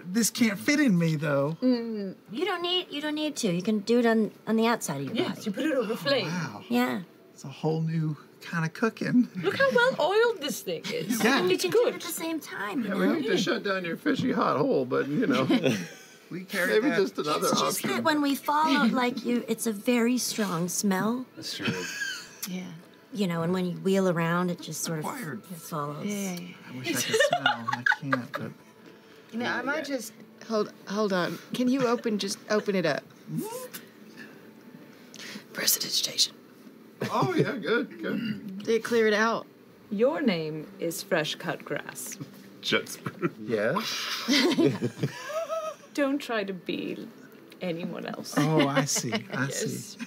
This can't fit in me, though. You don't need to. You can do it on the outside of your body. Yes, you put it over flame. Wow. Yeah. It's a whole new kind of cooking. Look how well oiled this thing is. Yeah. You can do good. it at the same time. Yeah, we need to shut down your fishy hot hole, but We carry maybe that. just another It's just option. that when we follow, it's a very strong smell. That's true. Yeah. And when you wheel around, it just sort of Acquired. follows. Yeah. I wish I could smell. I can't, but... I might just hold on. Can you open it up? Prestidigitation. Oh, yeah, good. Did it clear it out? Your name is Fresh Cut Grass. Jet spoon. Yeah. Don't try to be anyone else. Oh, I see. I Yes. see.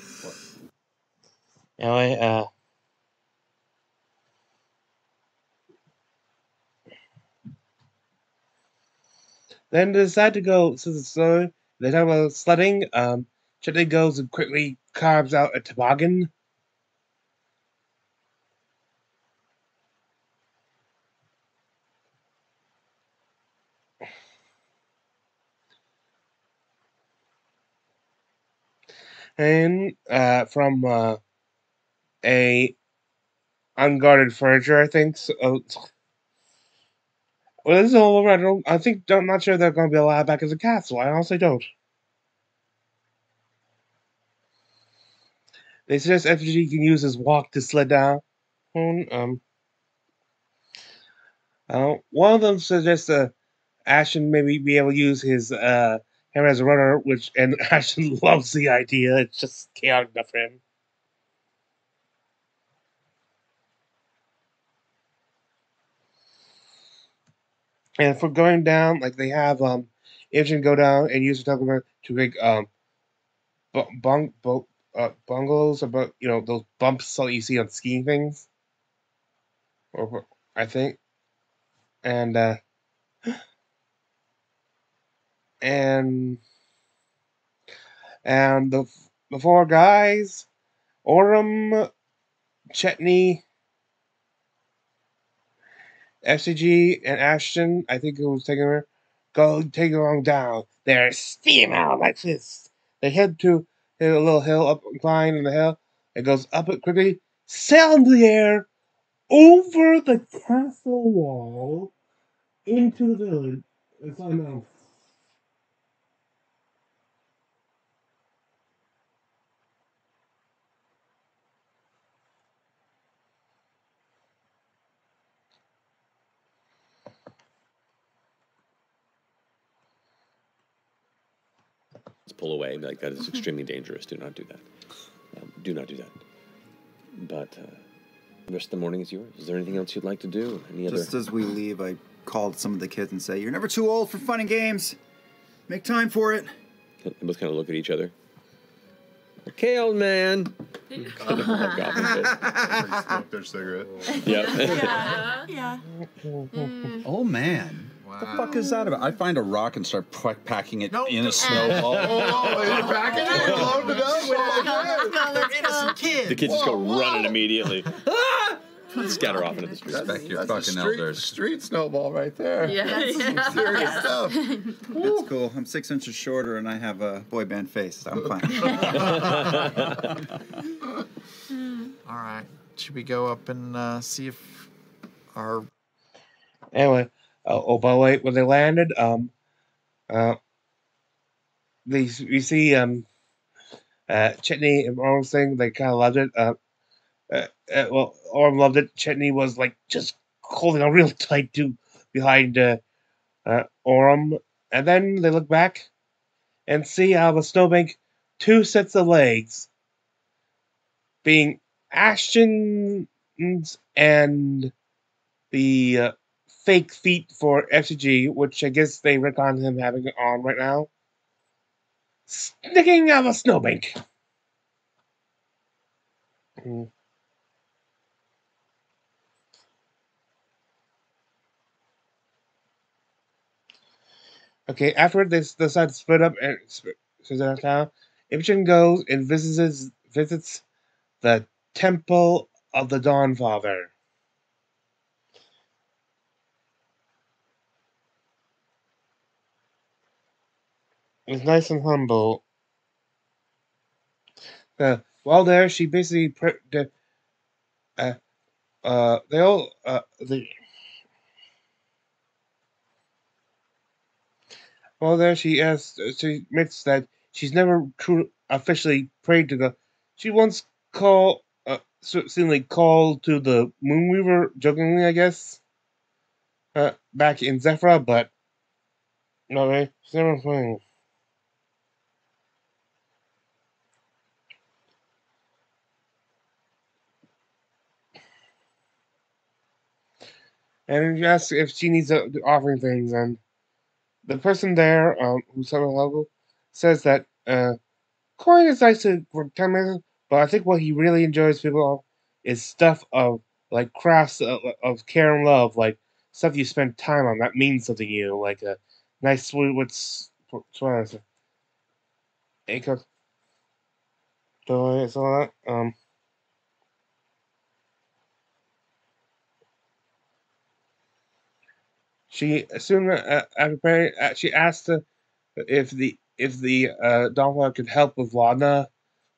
Anyway, then they decide to go, since it's snowing, they talk about sledding. Chetney goes and quickly carves out a toboggan. And from a unguarded furniture, I think. So, well, this is all over. I'm not sure they're going to be allowed back as a castle. I honestly don't. They suggest FG can use his walk to sled down. One of them suggests Ashton maybe be able to use his hammer as a runner, and Ashton loves the idea. It's just chaotic enough for him. And for going down, like they have Imogen go down and use the teleporter to make bungalows about those bumps that you see on skiing things, or I think, and and the four guys, Orem, Chetney, F.C.G, and Ashton, I think it was taking her, go take her on down. They're steam out like this. They head to a little hill up climb in the hill. It goes up it quickly, sail into the air, over the castle wall, into the village. It's on now. Pull away and be like, that is extremely dangerous. Do not do that. Do not do that. But the rest of the morning is yours. Is there anything else you'd like to do? Just as we leave, I called some of the kids and say, "You're never too old for fun and games. Make time for it." They both kind of look at each other. Okay, old man. Smoke their cigarette. Yep. Yeah. Oh man. What the fuck is that about? I find a rock and start packing it in a snowball. You're packing it? You're loading it up? They're innocent kids. The kids just go running immediately. Scatter off into the street. Respect your That's fucking a elders. street snowball right there. Yeah. That's some serious stuff. It's cool. I'm 6 inches shorter and I have a boy band face, so I'm fine. All right. Should we go up and see if our... Anyway, by the way, when they landed, we see Chetney and Orm saying they kind of loved it. Well, Orm loved it. Chetney was like just holding on real tight to behind Orm, and then they look back and see out of a snowbank 2 sets of legs, being Ashton's and the fake feet for F.C.G, which I guess they reckon him having it on right now, sticking out of a snowbank. Okay, after they decide to split up and split out of town, Imogen goes and visits the Temple of the Dawn Father. It's nice and humble. While there, she basically while there, she admits that she's never officially prayed to God. She once seemingly called to the Moonweaver, jokingly, I guess, back in Zephyr, but no way, she's never praying. And she asks if she needs offering things, and the person there, who's somewhat local, says that coin is nice for 10 minutes, but I think what he really enjoys people of is stuff of like crafts of care and love, like stuff you spend time on that means something to you, like a nice sweet with sweaters. So that she assumed after praying, she asked if the Donpha could help with Ladna.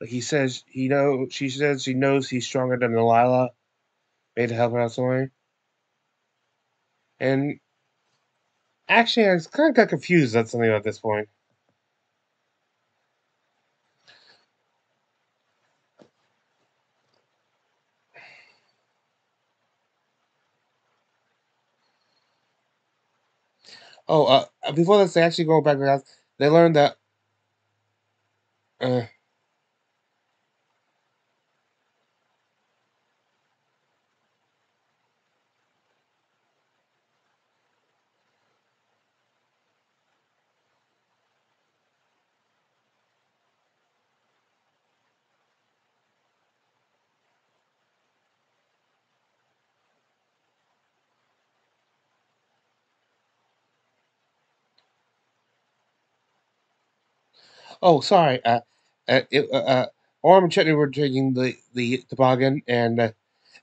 He says she says she knows he's stronger than Delilah. Made to help her out some way. And actually, I kind of got confused at something at this point. Oh, before this, they actually go back to the house. They learned that. Oh, sorry. Orm and Chetney were taking the toboggan, and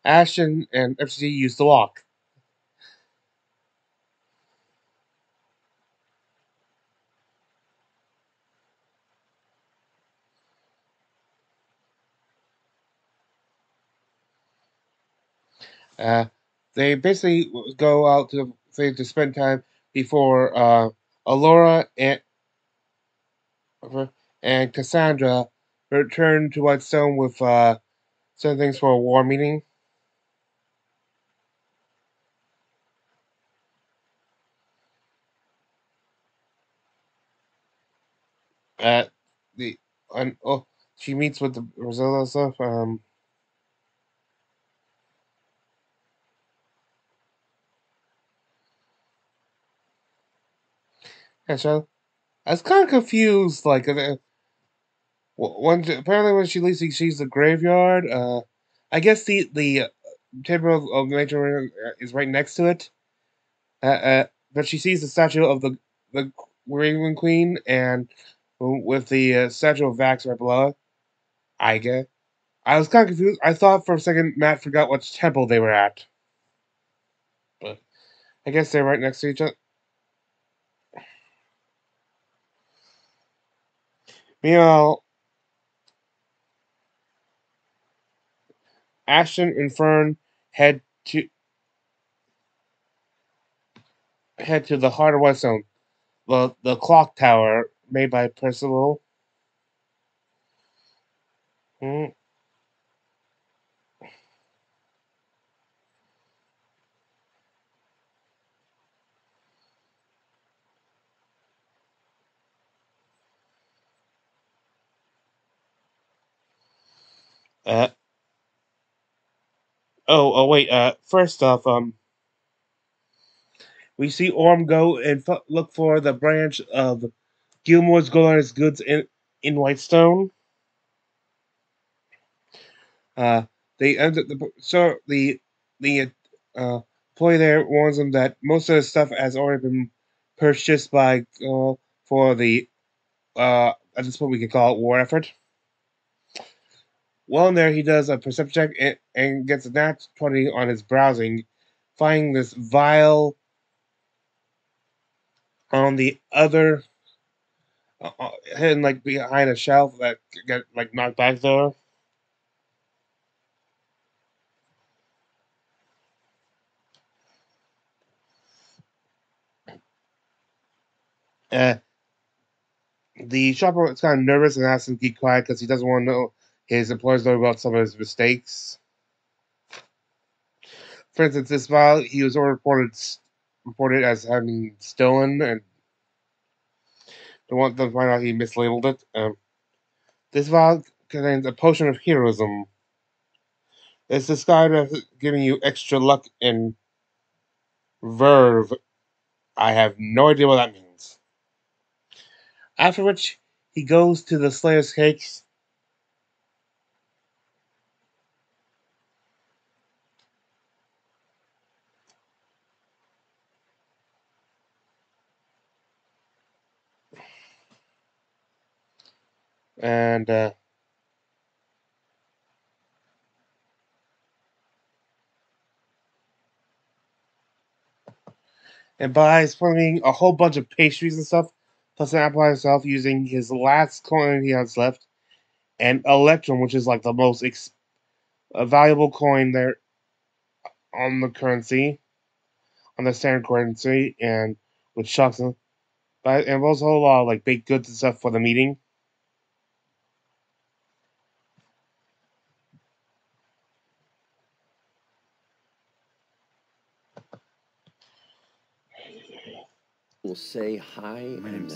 Ashton and F.C.G used the walk. They basically go out to spend time before Alora and Cassandra return to Whitestone with some things for a war meeting. The she meets with the Brazil stuff. Yeah, so I was kind of confused. Like, when she leaves, she's the graveyard. I guess the temple of Major is right next to it. But she sees the statue of the Raven Queen and with the statue of Vax right below it. I guess I was kind of confused. I thought for a second Matt forgot which temple they were at, but I guess they're right next to each other. Meanwhile, Ashton and Fern head to the heart of Weststone, the clock tower made by Percival. Mm. Uh, wait. First off, we see Orm go and look for the branch of Gilmore's Gold's goods in Whitestone. They ended the employee there warns them that most of the stuff has already been purchased by for the at this point we can call it war effort. While in there, he does a perception check and gets a nat 20 on his browsing, finding this vial on the other hidden like behind a shelf that got like knocked back there. Uh, the shopper is kind of nervous and asks him to keep quiet because he doesn't want to know his employers know about some of his mistakes. For instance, this vial he was reported as having stolen, and they want them to find out he mislabeled it. This vial contains a potion of heroism. It's described as giving you extra luck and verve. I have no idea what that means. After which, he goes to the Slayer's Cakes. And buys forming a whole bunch of pastries and stuff, plus an apple himself using his last coin he has left, and Electrum, which is like the most valuable coin there on the currency, on the standard currency, and which shocks him. But and also a whole lot of like baked goods and stuff for the meeting. We'll say hi and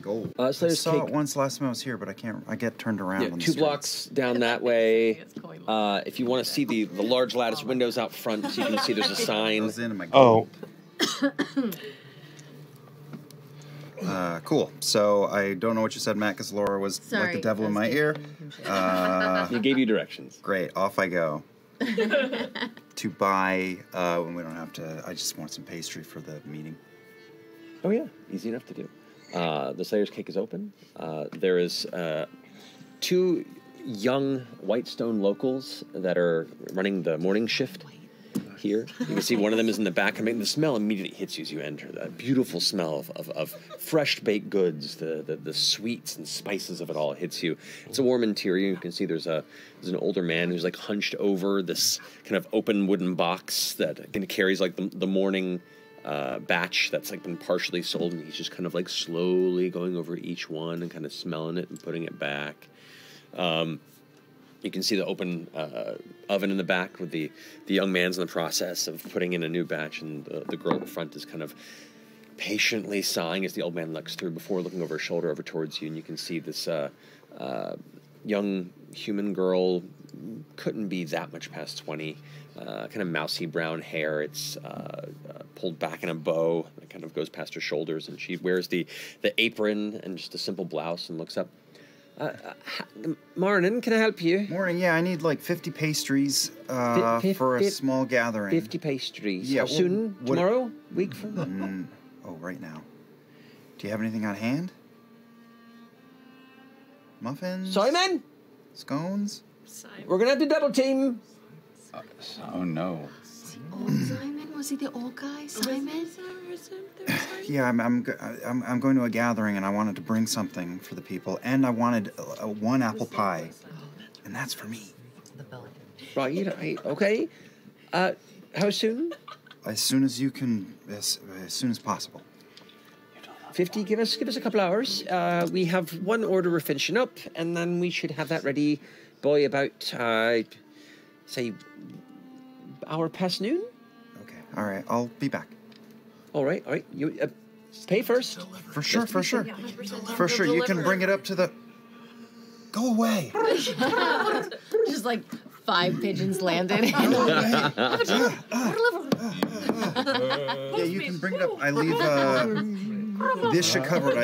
Gold. Slayer's I saw Cake. it once last time I was here, but I get turned around. Yeah, on the 2 streets. blocks down that way. If you want to see the large lattice windows out front, so you can see there's a sign. Cool. So I don't know what you said, Matt, because Laura was like the devil in my ear. He gave you directions. Great. Off I go. To buy, when we don't have to, I just want some pastry for the meeting. Oh, yeah. Easy enough to do. The Slayer's cake is open. There is 2 young Whitestone locals that are running the morning shift here. You can see one of them is in the back. I mean, the smell immediately hits you as you enter. That beautiful smell of fresh baked goods, the sweets and spices of it all hits you. It's a warm interior. You can see there's an older man who's like hunched over this kind of open wooden box that kind of carries like the morning batch that's like been partially sold, and he's just kind of like slowly going over each one and kind of smelling it and putting it back. You can see the open oven in the back with the young man's in the process of putting in a new batch, and the girl at the front is kind of patiently sighing as the old man looks through before looking over his shoulder over towards you, and you can see this young human girl, couldn't be that much past 20, kind of mousy brown hair. It's pulled back in a bow that kind of goes past her shoulders, and she wears the apron and just a simple blouse and looks up. Morning, can I help you? Morning, yeah, I need like 50 pastries for a small gathering. 50 pastries. Yeah, How soon? Tomorrow? Week from? Right now. Do you have anything on hand? Muffins? Simon? Scones? We're gonna have to double team. Oh no. Old Simon? Was he the old guy, Simon? Yeah, I'm going to a gathering, and I wanted to bring something for the people, and I wanted one apple pie, and that's for me. Right, okay. How soon? As soon as you can, as soon as possible. 50. Give us a couple hours. We have one order we're finishing up, and then we should have that ready by about say hour past noon. Okay. All right. I'll be back. All right. You pay first. For sure. For sure. You can bring it up to the. Go away. Just like 5 pigeons landed. Yeah, you can bring it up. I leave. This should cover it.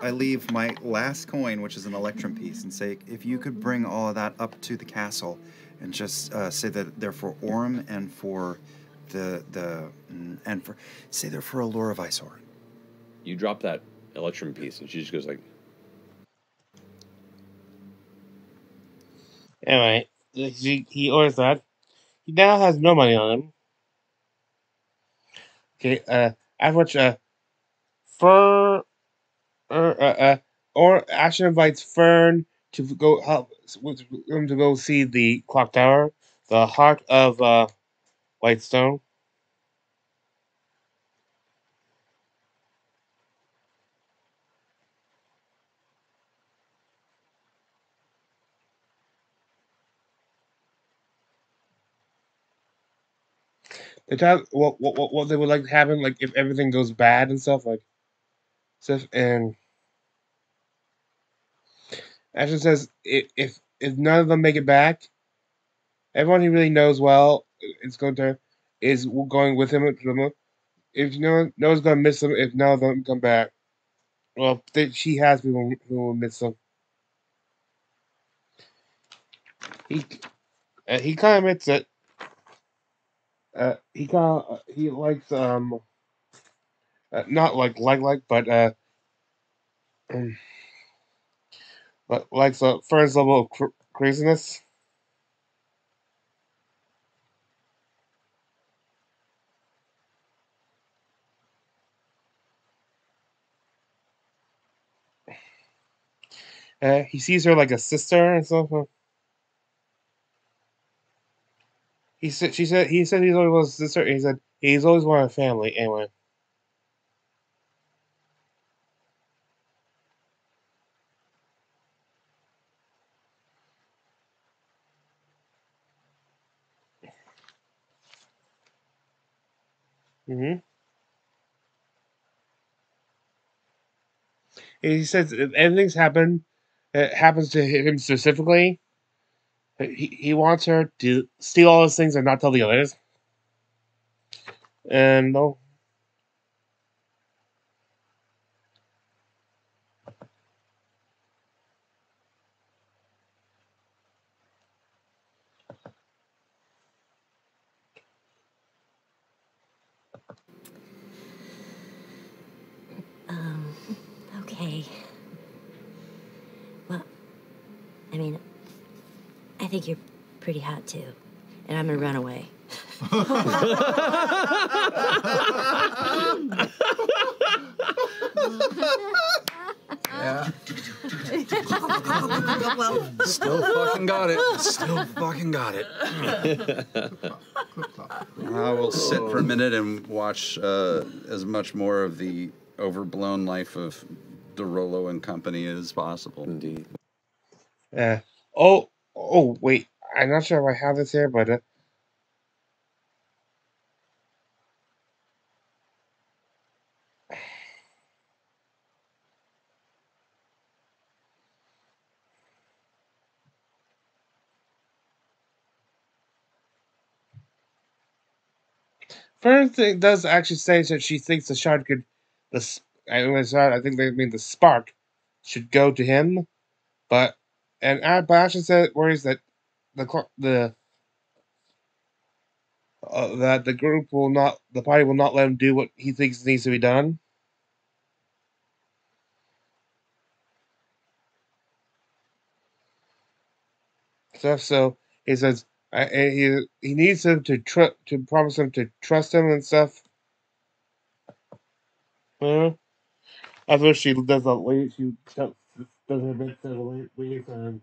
I leave my last coin, which is an electrum piece, and say, if you could bring all of that up to the castle, and just say that they're for Orem and for say they're for Allura Visor. You drop that electrum piece, and she just goes like. Anyway, he orders that. He now has no money on him. Okay, after which, or Asher invites Fern to go help him to go see the clock tower, the heart of Whitestone. They talk what they would like to happen, like if everything goes bad and stuff, like stuff. And Ashton says if none of them make it back, everyone he really knows well is going with him to the moon. If no one's gonna miss him, if none of them come back, well, she has people who will miss him. He kind of admits it. He likes not like um, but likes Fern's level of craziness. He sees her like a sister and stuff. He said he's always wanted a sister. He said he's always wanted a family. Anyway. Mm-hmm. He says if anything's happened, it happens to him specifically. He wants her to steal all those things and not tell the others. And no. Okay. Well, I mean, I think you're pretty hot too. And I'm gonna run away. Yeah. Still fucking got it. Still fucking got it. I will sit for a minute and watch as much more of the overblown life of DeRollo and company as possible. Indeed. Wait. I'm not sure if I have this here, but first thing does actually say that she thinks the shard could, I think they mean the spark, should go to him, but Bastion said worries that the that the party will not let him do what he thinks needs to be done. Stuff. So he says he needs him to promise him to trust him and stuff. After she does a leave, she does her bit to leave, and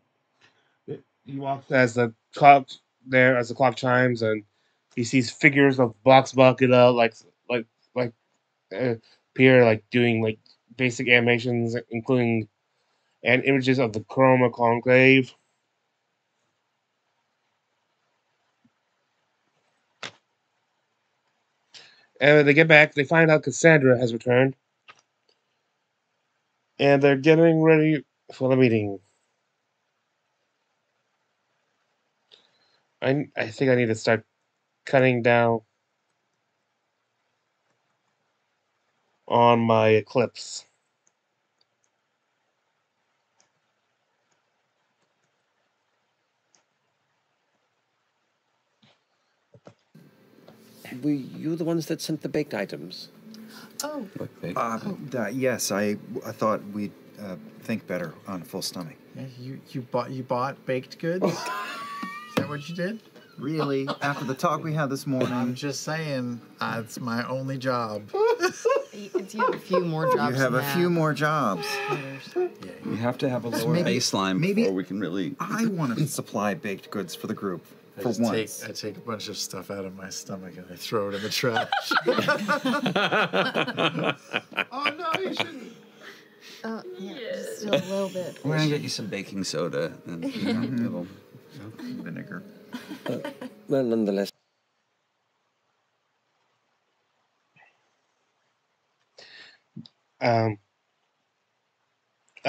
he walks as the clock chimes, and he sees figures of Box Bucket, like Pierre, like doing like basic animations, including and images of the Chroma Conclave. And when they get back, they find out Cassandra has returned, and they're getting ready for the meeting. I think I need to start cutting down on my eclipse. Were you the ones that sent the baked items? Oh. Yes, I thought we'd think better on a full stomach. Yeah, you bought baked goods? Is that what you did? Really? After the talk we had this morning? I'm just saying, it's my only job. You have a few more jobs. You have a few more jobs. You have to have a lower baseline before we can really. I want to supply baked goods for the group for once. I take a bunch of stuff out of my stomach and I throw it in the trash. Oh no, you shouldn't. Just a little bit. We're gonna get you some baking soda and a little vinegar. Well, nonetheless.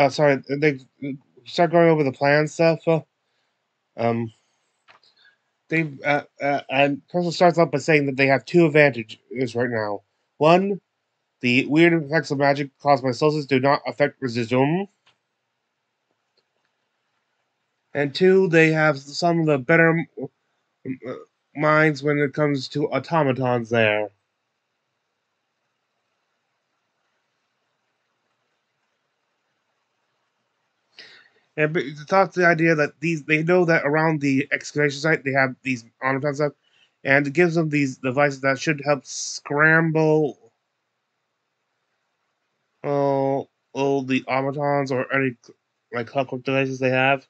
Sorry, they start going over the plan stuff. And Crystal starts off by saying that they have two advantages right now. One, the weird effects of magic caused by solstice do not affect residuum. And two, they have some of the better minds when it comes to automatons there. And the thoughts, the idea that they know that around the excavation site they have these automatons stuff, and it gives them these devices that should help scramble all the automatons or any like clockwork devices they have.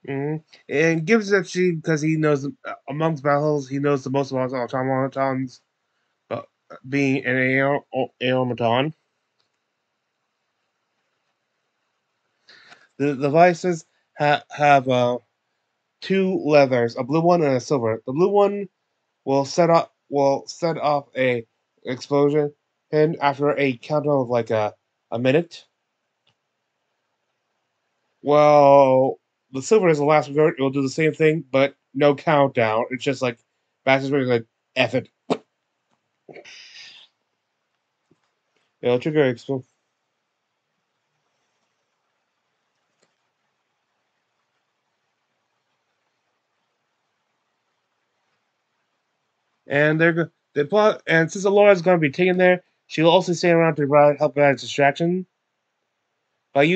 And gives it to because he knows amongst battles he knows the most about automatons, but being an automaton. The devices have two levers, a blue one and a silver. The blue one will set off a explosion, and after a countdown of like a minute. Well, the silver is the last resort. It will do the same thing, but no countdown. It's just like Bastards like F it. It'll trigger explosion. And they plot. And since Alora's going to be taken there, she'll also stay around to help provide distraction. But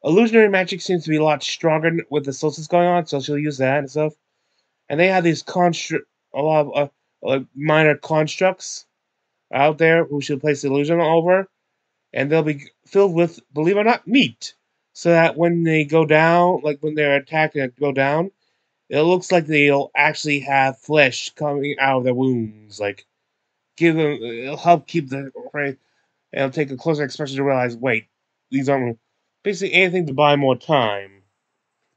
illusionary magic seems to be a lot stronger with the solstice going on, so she'll use that and stuff. And they have these a lot of like minor constructs out there who she'll place the illusion over, and they'll be filled with, believe it or not, meat. So that when they go down, like when they're attacked and go down, it looks like they'll actually have flesh coming out of their wounds. Like, it'll help keep the right. It'll take a closer inspection to realize, wait, these aren't basically anything to buy more time.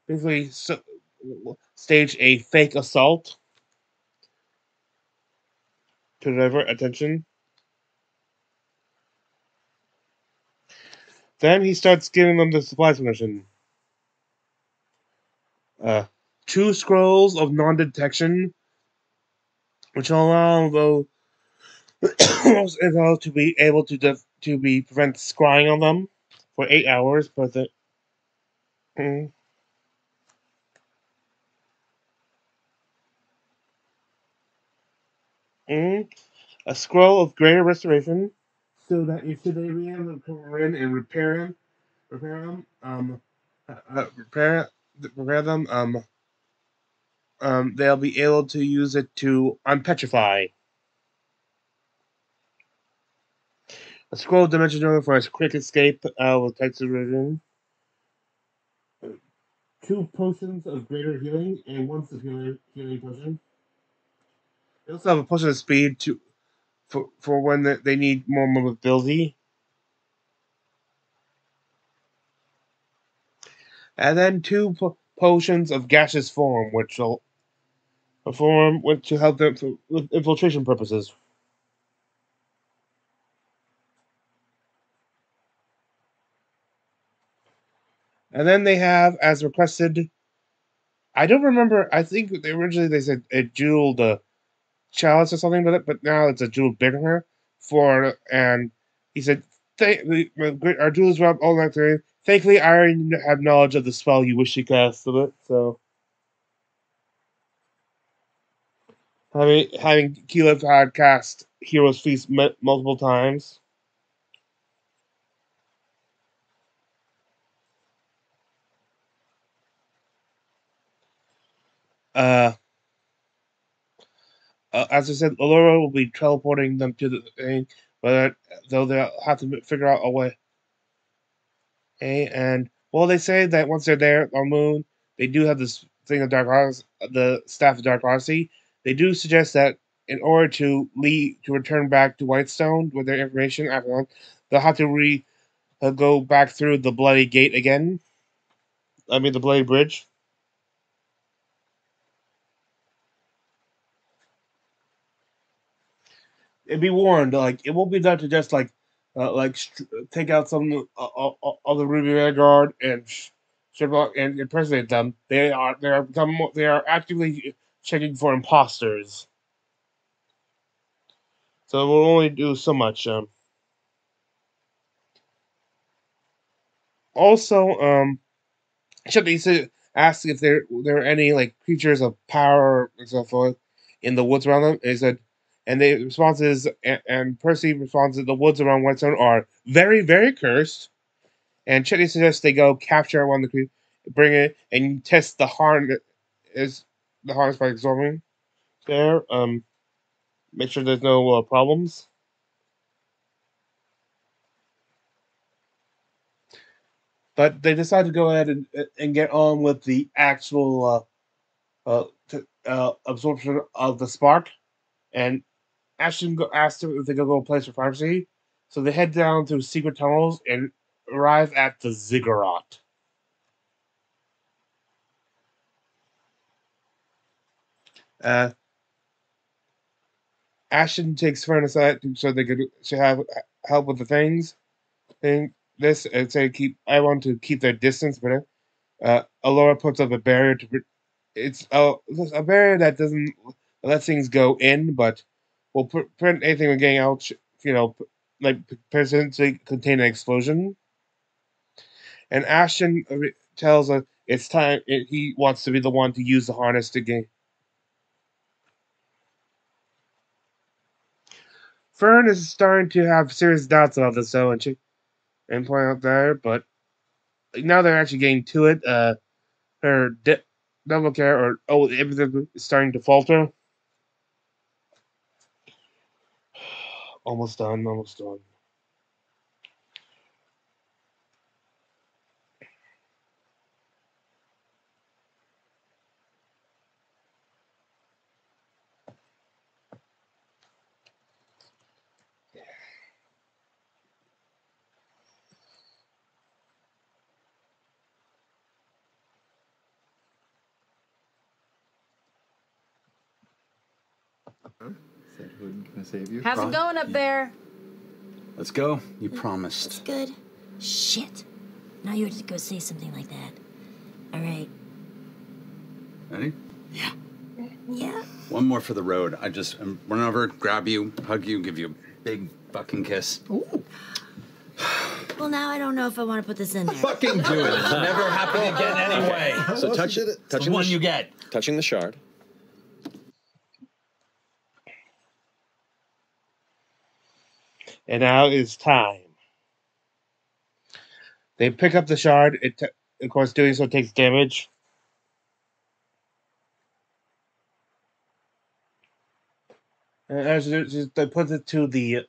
Basically, stage a fake assault to divert attention. Then he starts giving them the supplies mission. 2 scrolls of non-detection, which allow those to be able to be prevent scrying on them for 8 hours. But a scroll of greater restoration, so that if they be able to come in and repair them, repair them, they'll be able to use it to unpetrify. A scroll of dimension door for a quick escape with text revision. 2 potions of greater healing and 1 superior healing potion. They also have a potion of speed for when they need more mobility. And then 2 potions of gaseous form, which will help them with infiltration purposes. And then they have, as requested, I don't remember. I think originally they said a jeweled chalice or something with it, but now it's a jeweled binger and he said, our jewels were up all night today. Thankfully, I already have knowledge of the spell you wish to cast of it, so having Keyleth had cast Hero's Feast multiple times. As I said, Allura will be teleporting them to the thing, but though they'll have to figure out a way. Okay, and well, they say that once they're there on Moon, they do have this thing of Dark Odyssey, the staff of Dark Odyssey. They do suggest that in order to return back to Whitestone with their information after that, they'll have to go back through the Bloody Gate again. I mean, the Bloody Bridge. And be warned, like it won't be done to just take out some of the Ruby Red Guard and and impersonate them. They are actively checking for imposters. So we'll only do so much. Also, Shepard asked if there are any like creatures of power and so forth in the woods around them. He said, and the responses and Percy responds that the woods around Whitestone are very, very cursed. And Chetney suggests they go capture one of the creatures, bring it, and test the harness by absorbing there. Make sure there's no problems. But they decide to go ahead and get on with the actual absorption of the spark. And Ashton asked them if they could go a place for privacy. So they head down through secret tunnels and arrive at the ziggurat. Ashton takes Fern aside so they could have help with the things. This and say I want to keep their distance, but Alora puts up a barrier to. It's a barrier that doesn't let things go in, but will prevent anything from getting out. Like potentially contain an explosion. And Ashton tells us it's time. He wants to be the one to use the harness to gain. Fern is starting to have serious doubts about this, though, and point out there, but now they're actually getting to it. Her double care, or everything is starting to falter. Almost done, almost done. Is that who can save you? How's it going up there? Let's go. You promised. It's good. Shit. Now you have to go say something like that. All right. Ready? Yeah. One more for the road. I just run over, grab you, hug you, give you a big fucking kiss. Ooh. Well, now I don't know if I want to put this in there. Fucking do it. It'll never happen again anyway. So touching the one you get. Touching the shard. And now it's time. They pick up the shard. Of course, doing so takes damage. And as they put it to the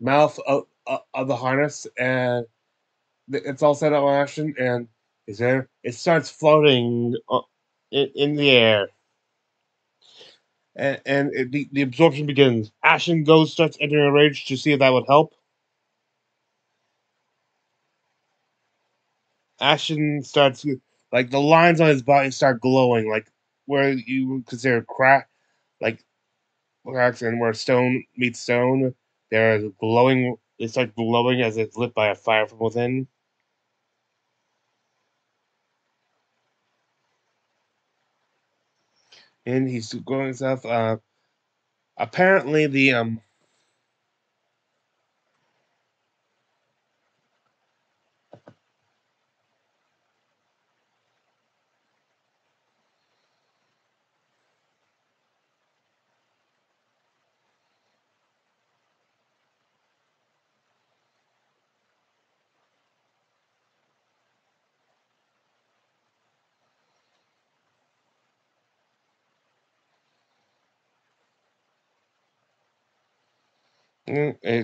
mouth of the harness, and it's all set up on action, and it starts floating in the air. And the absorption begins. Ashen Ghost starts entering a rage to see if that would help. Ashen starts, like, the lines on his body start glowing, like where you would consider cracks, and where stone meets stone. They're glowing. They start glowing as it's lit by a fire from within. And he's glowing himself. Apparently,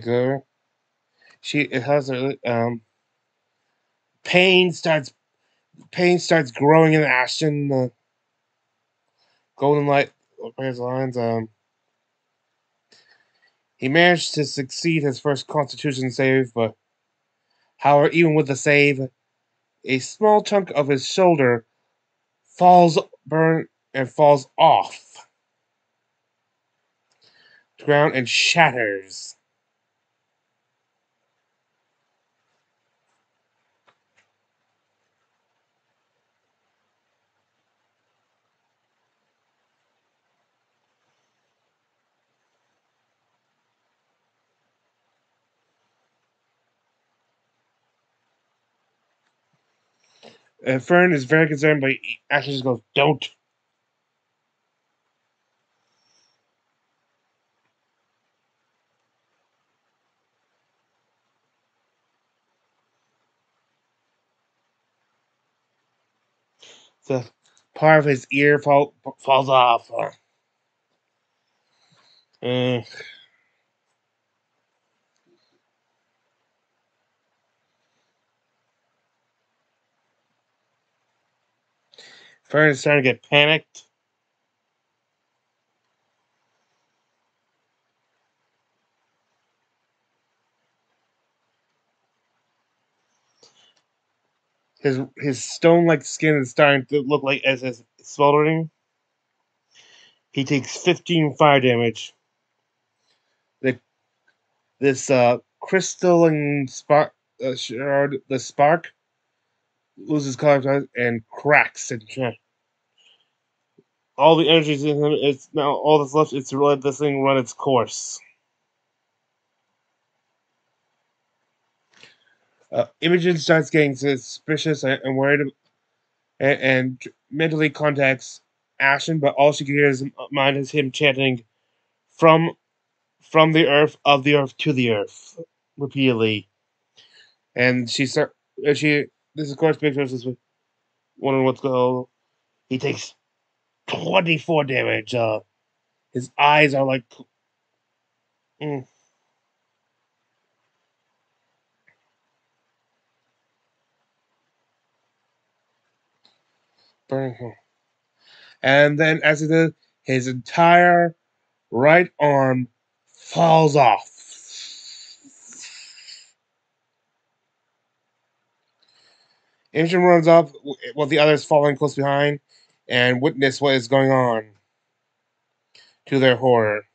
girl. It has a pain starts growing in Ashton. Golden light his lines. He managed to succeed his first Constitution save, but however, even with the save, a small chunk of his shoulder falls off the ground and shatters. Fern is very concerned, but he actually just goes, "Don't." So part of his ear falls off. Uh, Fern is starting to get panicked. His stone-like skin is starting to look like as it's smoldering. He takes 15 fire damage. This crystalline spark shard, the spark loses color and cracks, and all the energy's in him. It's now all that's left is to let this thing run its course. Imogen starts getting suspicious and worried, and mentally contacts Ashen, but all she can hear in mind is him chanting from from the earth, of the earth to the earth, repeatedly. And she this of course makes us wondering what's going on. He takes 24 damage. His eyes are like mm, burning. And then as he did, his entire right arm falls off. Imogen runs up while the others following close behind and witness what is going on. To their horror,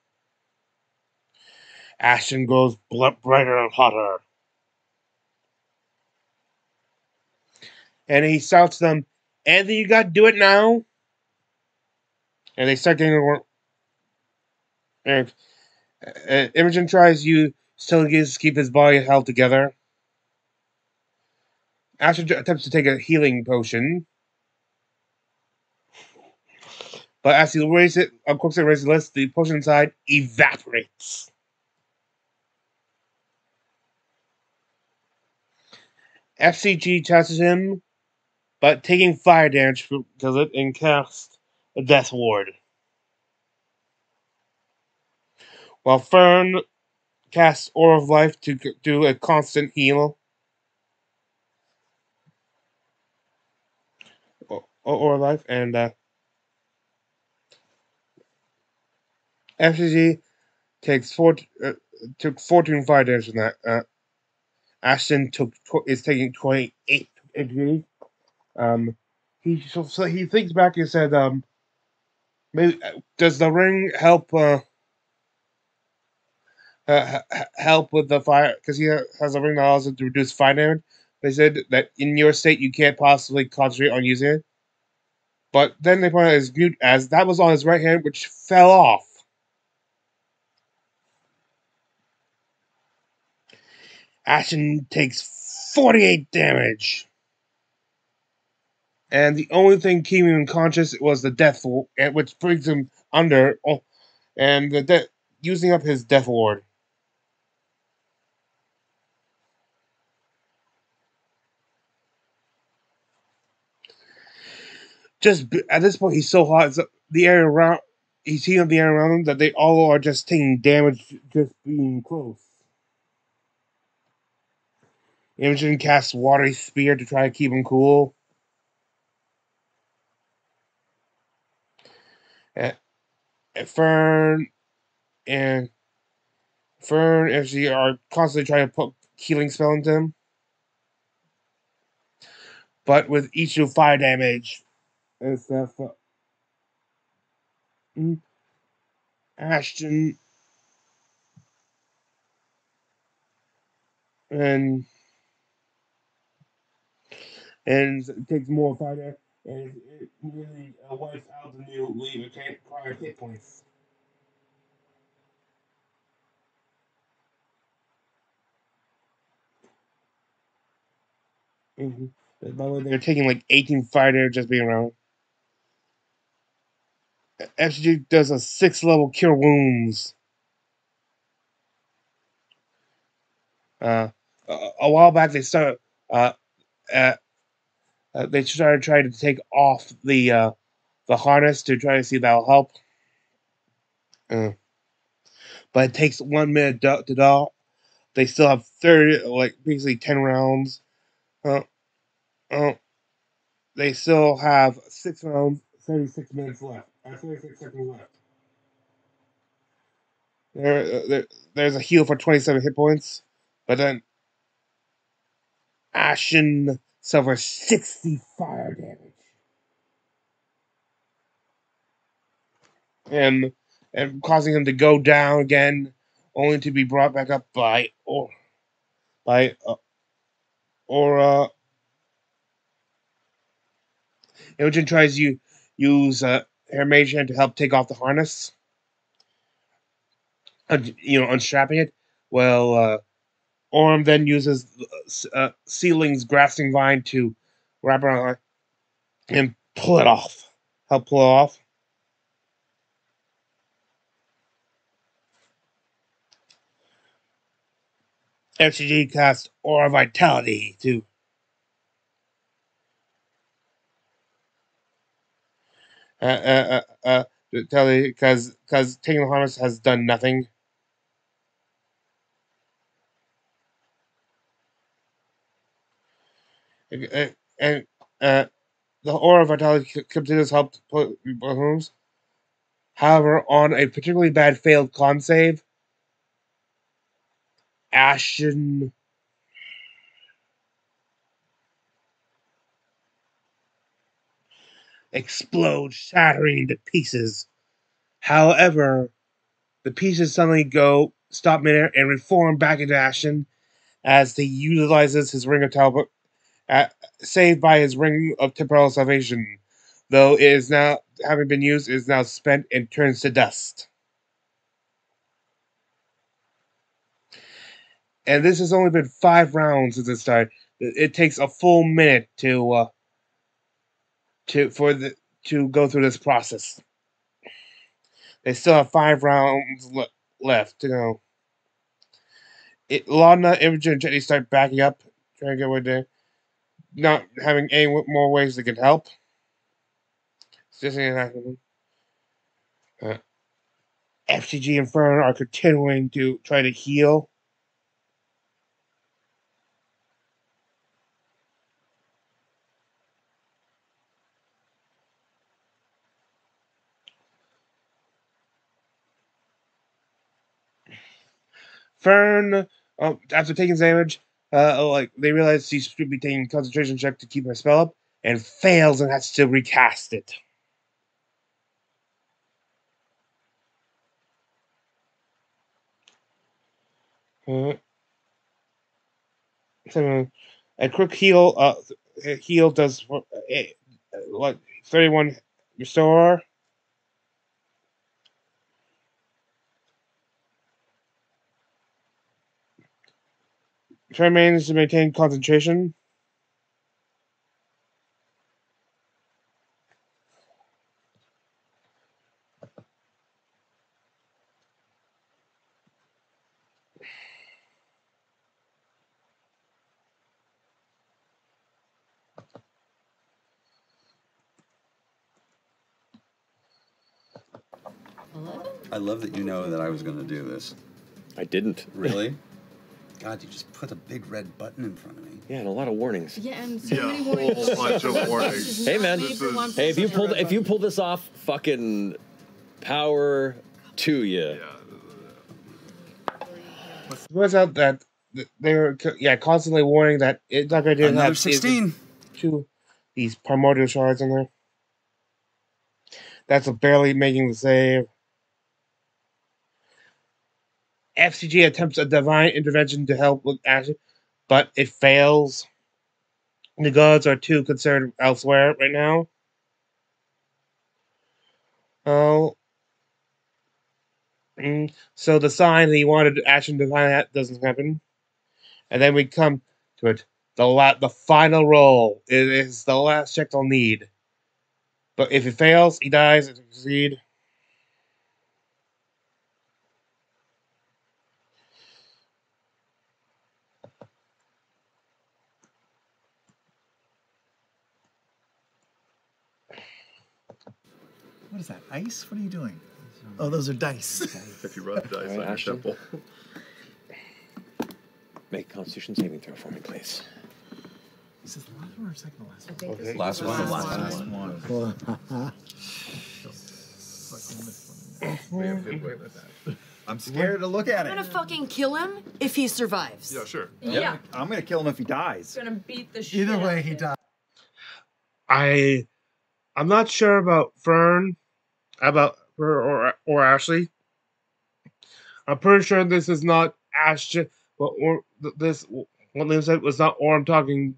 Ashton grows brighter and hotter. And he shouts to them, Anthony, you gotta do it now. And they start getting work. And Imogen tries to still keep his body held together. Ashton attempts to take a healing potion. But as he raises it, raises the list, the potion inside evaporates. F.C.G. chases him, but taking fire damage because it and casts a death ward. While Fern casts Aura of Life to do a constant heal. Aura of Life, and F.C.G. took 14 fire damage from that. Ashton is taking 28 injuries. He thinks back and said, maybe does the ring help help with the fire? Because he has a ring that allows him to reduce fire damage. They said that in your state you can't possibly concentrate on using it. But then they pointed out his mute as that was on his right hand, which fell off. Ashton takes 48 damage. And the only thing keeping him conscious was the death ward, which brings him under, and using up his death ward. Just at this point, he's so hot. The area around, he's heating up the air around him that they all are just taking damage just being close. Imogen casts Watery Spear to try to keep him cool. Fern and she are constantly trying to put healing spell into him. But with each new fire damage and stuff, Ashton and takes more fire damage, and it really wipes out the new leave prior hit points. Mm-hmm. By the way, they're taking like 18 fire damage just being around. F.C.G. does a 6-level cure wounds. A while back, they started they started trying to take off the harness to try to see if that'll help. But it takes 1 minute to do. They still have 30, like basically 10 rounds. They still have 6 rounds, 36 minutes left. 36 seconds left. There's a heal for 27 hit points, but then Ashen suffers 60 fire damage. And causing him to go down again, only to be brought back up by Aura. Imogen tries to use her mage hand to help take off the harness, unstrapping it. Well, Orm then uses Sealing's grasping vine to wrap around and pull it off. Help pull it off. F.C.G cast Aura Vitality to tell you because taking the harness has done nothing. And the Aura Vitality continues to help put homes. However, on a particularly bad failed con save, Ashen explodes, shattering into pieces. However, the pieces suddenly stop midair and reform back into Ashen as he utilizes his Ring of Teleport, saved by his Ring of Temporal Salvation. Though it is now, having been used, is now spent and turns to dust. And this has only been 5 rounds since it started. It takes a full minute to go through this process. They still have 5 rounds left to go. Laudna, Imogen, and Jetty start backing up, trying to get away there, not having any more ways they can help. It's just F.C.G and Fern are continuing to try to heal. Fern, after taking damage, they realize she should be taking a concentration check to keep her spell up, and fails and has to recast it. So, a quick heal. Heal does 31 restore. Try manages to maintain concentration. I love that you know that I was going to do this. I didn't. Really? God, you just put a big red button in front of me. Yeah, and a lot of warnings. Yeah, and so many warnings. A whole bunch of warnings. Hey, man. Hey, if you pull this off, fucking power to you. It turns out that they were constantly warning that it's not going to Another have 16. These primordial shards in there. That's barely making the save. F.C.G attempts a divine intervention to help with action, but it fails. The gods are too concerned elsewhere right now. So the sign that he wanted action divine that doesn't happen. And then we come to it. The final roll. It is the last check they'll need. But if it fails, he dies. If it succeeds, What is that? Ice? What are you doing? Oh, those are dice. If you rub dice on your Ashton. temple. Make a Constitution saving throw for me, please. Is this the last one or second to last one? I think Okay. Last one. Last one. I'm scared to look at I'm it. gonna fucking kill him if he survives. Yeah, sure. Yeah. I'm gonna kill him if he dies. Gonna beat the shit. Either out way, of he him. died. I'm not sure about Fern, about her or Ashley. I'm pretty sure this is not Ashton. What Liam said was not. Or I'm talking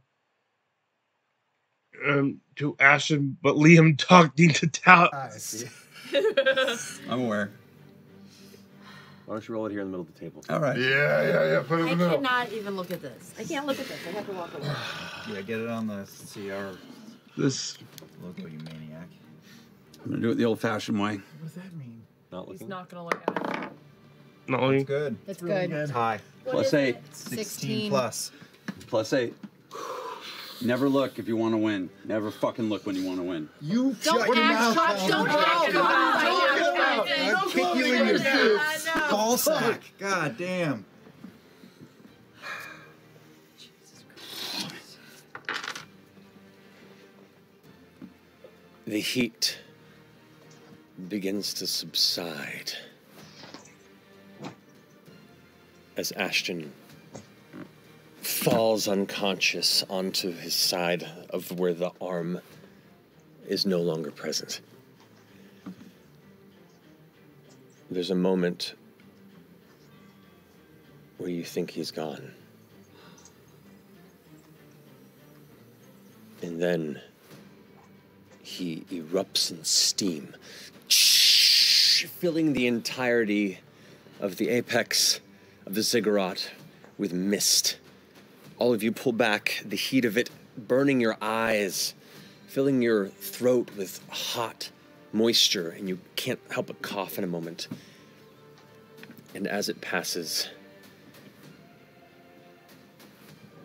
to Ashton, but Liam talking to Tal. I see. I'm aware. Why don't you roll it here in the middle of the table? All right. Yeah. Put it in I the middle. cannot even look at this. I can't look at this. I have to walk away. Yeah, get it on the CR This logo, you maniac. I'm going to do it the old-fashioned way. What does that mean? Not He's looking. not gonna look at it. Not only. That's good. That's good. It's high. Plus 8. 16 plus. Plus 8. Never look if you want to win. Never fucking look when you want to win. You Don't shut your act mouth. tough. Don't I'll kick you in your ball sack. God damn. The heat begins to subside as Ashton falls unconscious onto his side of where the arm is no longer present. There's a moment where you think he's gone. And then he erupts in steam, filling the entirety of the apex of the ziggurat with mist. All of you pull back, the heat of it burning your eyes, filling your throat with hot moisture, and you can't help but cough in a moment. And as it passes,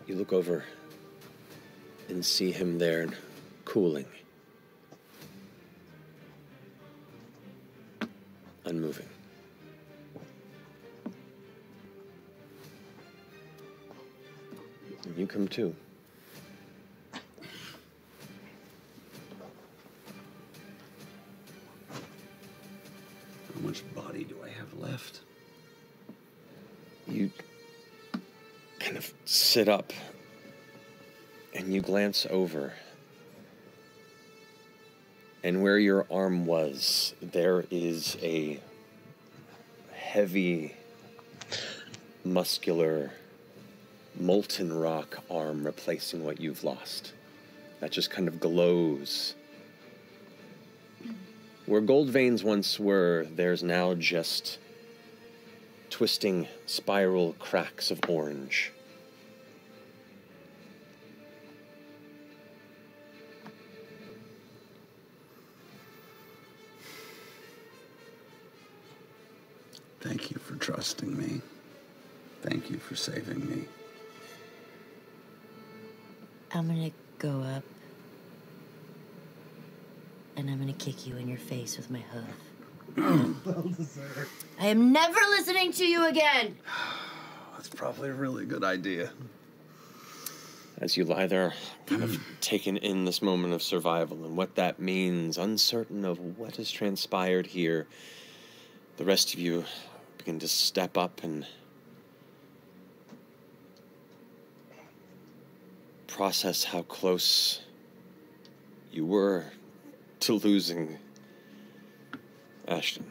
you look over and see him there, cooling, unmoving. And you come too. How much body do I have left? You kind of sit up and you glance over. And where your arm was, there is a heavy, muscular, molten rock arm replacing what you've lost. That just kind of glows. Where gold veins once were, there's now just twisting spiral cracks of orange. Thank you for trusting me. Thank you for saving me. I'm gonna go up and I'm gonna kick you in your face with my hoof. I am never listening to you again. That's probably a really good idea. As you lie there, kind of taken in this moment of survival and what that means, uncertain of what has transpired here, the rest of you begin to step up and process how close you were to losing Ashton.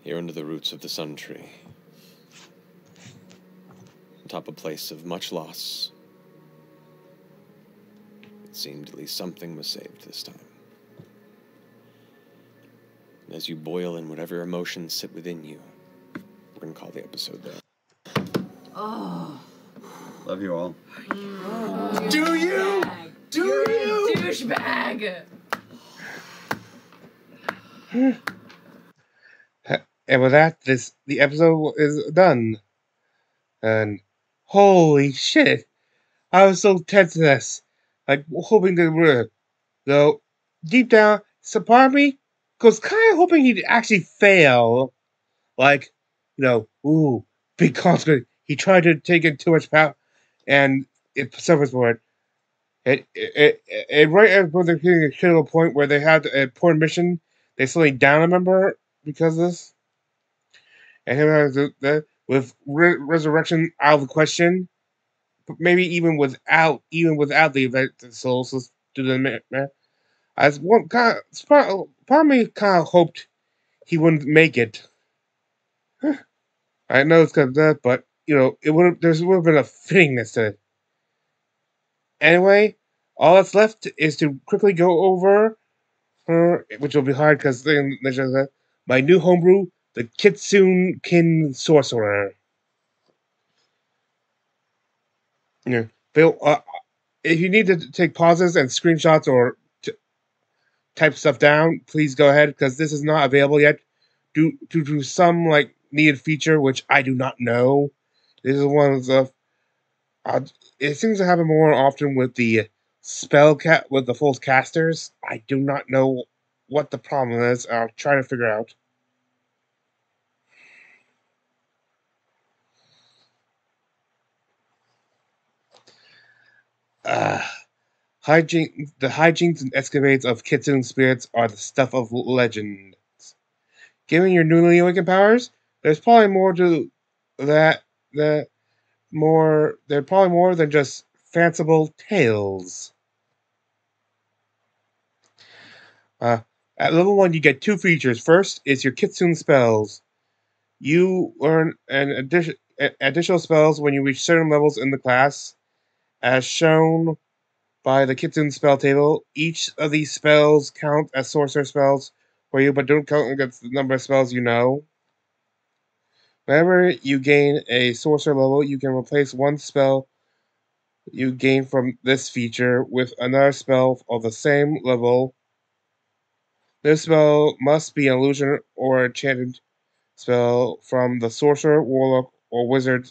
Here under the roots of the sun tree, atop a place of much loss, it seemed at least something was saved this time. And as you boil in whatever emotions sit within you, we're going to call the episode there. Oh. Love you all. Do you? Do you? Douchebag. And with that, the episode is done. And holy shit, I was so tense to this, like hoping that we're, though deep down, some part of me was kind of hoping he'd actually fail, like, ooh, big consequence. He tried to take in too much power, and it suffers for it. It right at the critical point where they had a poor mission, they suddenly down a member because of this. And him with resurrection out of the question, but maybe even without the event of souls to the man. As one kind of, part of me kind of hoped he wouldn't make it. I know it's kind of that, but it would have been a fittingness to it. Anyway, all that's left is to quickly go over, which will be hard because my new homebrew, the Kitsune Kin Sorcerer. Yeah, Phil, if you need to take pauses and screenshots or type stuff down, please go ahead because this is not available yet due to some like needed feature which I do not know. This is one of the it seems to happen more often with the with the full casters. I do not know what the problem is. I'll try to figure out. Uh, the hijinks and escapades of kitsune spirits are the stuff of legend. Given your newly awakened powers, there's probably more to that. They're probably more than just fanciful tales. At level 1, you get 2 features. First is your Kitsune spells. You learn additional spells when you reach certain levels in the class, as shown by the Kitsune spell table. Each of these spells count as sorcerer spells for you, but don't count against the number of spells you know. Whenever you gain a sorcerer level, you can replace one spell you gain from this feature with another spell of the same level. This spell must be an illusion or enchanted spell from the sorcerer, warlock, or wizard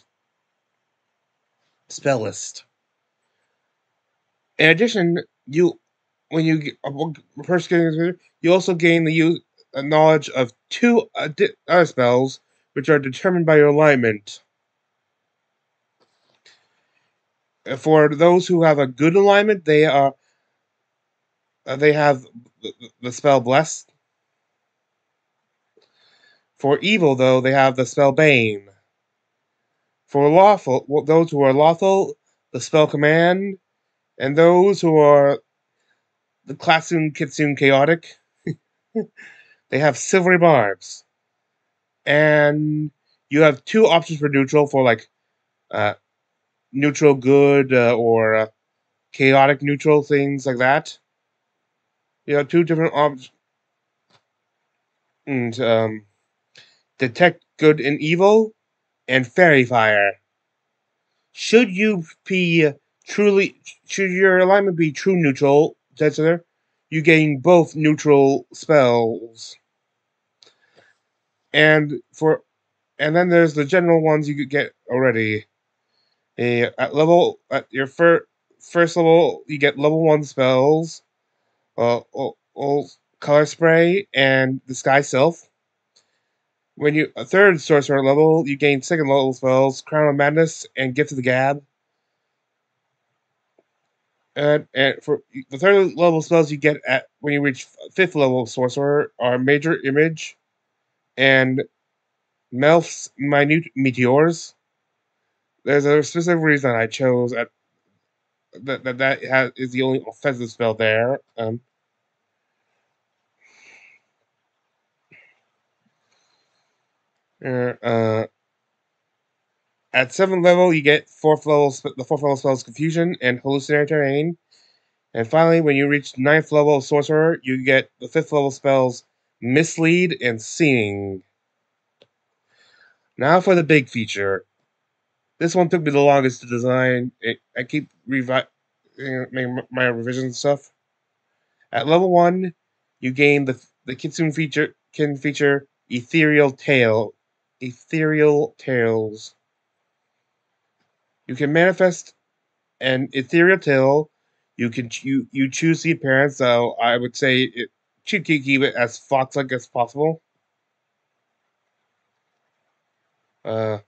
spell list. In addition, when you first getting you also gain the knowledge of 2 other spells, which are determined by your alignment. For those who have a good alignment, they have the spell Blessed. For evil, though, they have the spell Bane. For those who are lawful, the spell Command, and those who are the Klatsune Kitsune Chaotic, they have Silvery Barbs. And you have 2 options for neutral for like neutral good or chaotic neutral, things like that. You have 2 different options. Detect good and evil, and Fairy Fire. Should your alignment be true neutral, you gain both neutral spells. And then there's the general ones you could get already. At your first level, you get level 1 spells, Color Spray and Disguise Self. When you a third sorcerer level, you gain second level spells, Crown of Madness and Gift of the Gab. And for the third level spells you get at when you reach 5th level sorcerer are Major Image and Melf's Minute Meteors. There's a specific reason I chose that is the only offensive spell there. At 7th level, you get the 4th level spells Confusion and Hallucinatory Terrain. And finally, when you reach 9th level of Sorcerer, you get the 5th level spells Mislead and Seeing. Now for the big feature. This one took me the longest to design. I keep making my revisions and stuff. At level 1, you gain the Kitsune feature Ethereal Tails. You can manifest an ethereal tail. You choose the appearance, so I would say it should keep it as fox-like as possible. But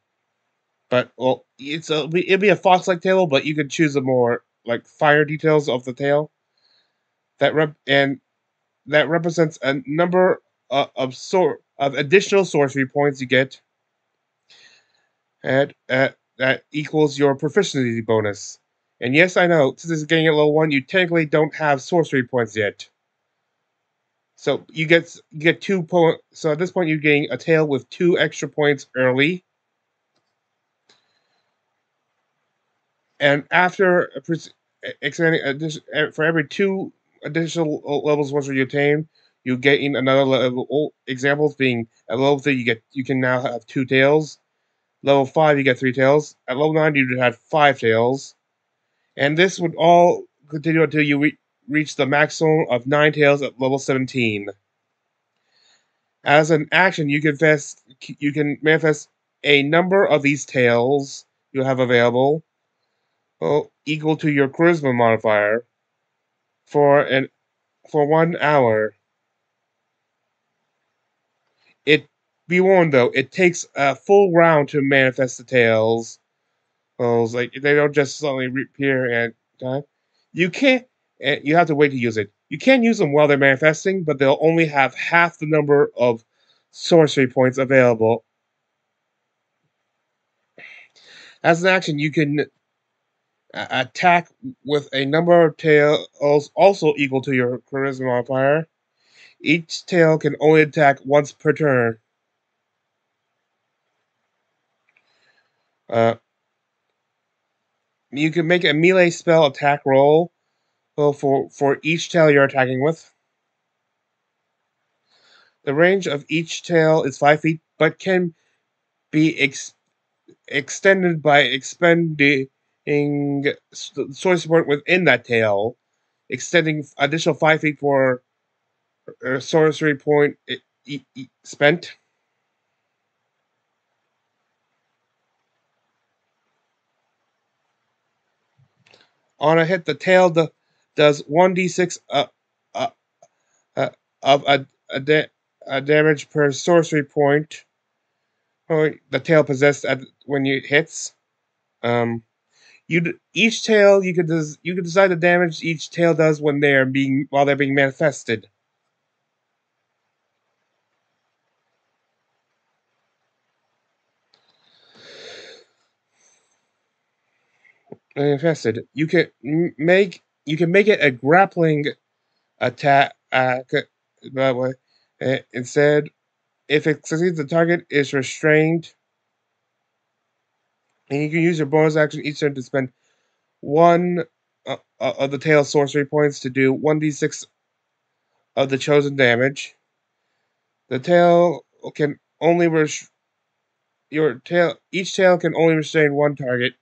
well, it'll be a fox-like tail, but you can choose the more like fire details of the tail. That represents a number of additional sorcery points you get, and that equals your proficiency bonus. And yes, I know, since this is getting at level 1, you technically don't have sorcery points yet. So you get 2 points. So at this point, you're getting a tail with 2 extra points early. And after extending for every 2 additional levels once you attain, you gain another level. Examples being at level 3, you can now have 2 tails. Level 5, you get 3 tails. At level 9, you have 5 tails. And this would all continue until you reach the maximum of 9 tails at level 17. As an action, you can manifest a number of these tails you have available, equal to your charisma modifier, for 1 hour. Be warned though, it takes a full round to manifest the tails. Like they don't just suddenly reappear at time. You can't. You have to wait to use it. You can use them while they're manifesting, but they'll only have half the number of sorcery points available. As an action, you can attack with a number of tails also equal to your charisma modifier. Each tail can only attack once per turn. You can make a melee spell attack roll for each tail you're attacking with. The range of each tail is 5 feet, but can be extended by expending sorcery point within that tail, extending additional 5 feet for a sorcery point spent. On a hit, the tail does 1d6 of a damage per sorcery point. The tail possessed when it hits. Each tail you could decide the damage each tail does while they're being manifested. Manifested. You can make it a grappling attack. That way, instead, if it succeeds, the target is restrained, and you can use your bonus action each turn to spend one of the tail sorcery points to do 1d6 of the chosen damage. The tail can only each tail can only restrain one target.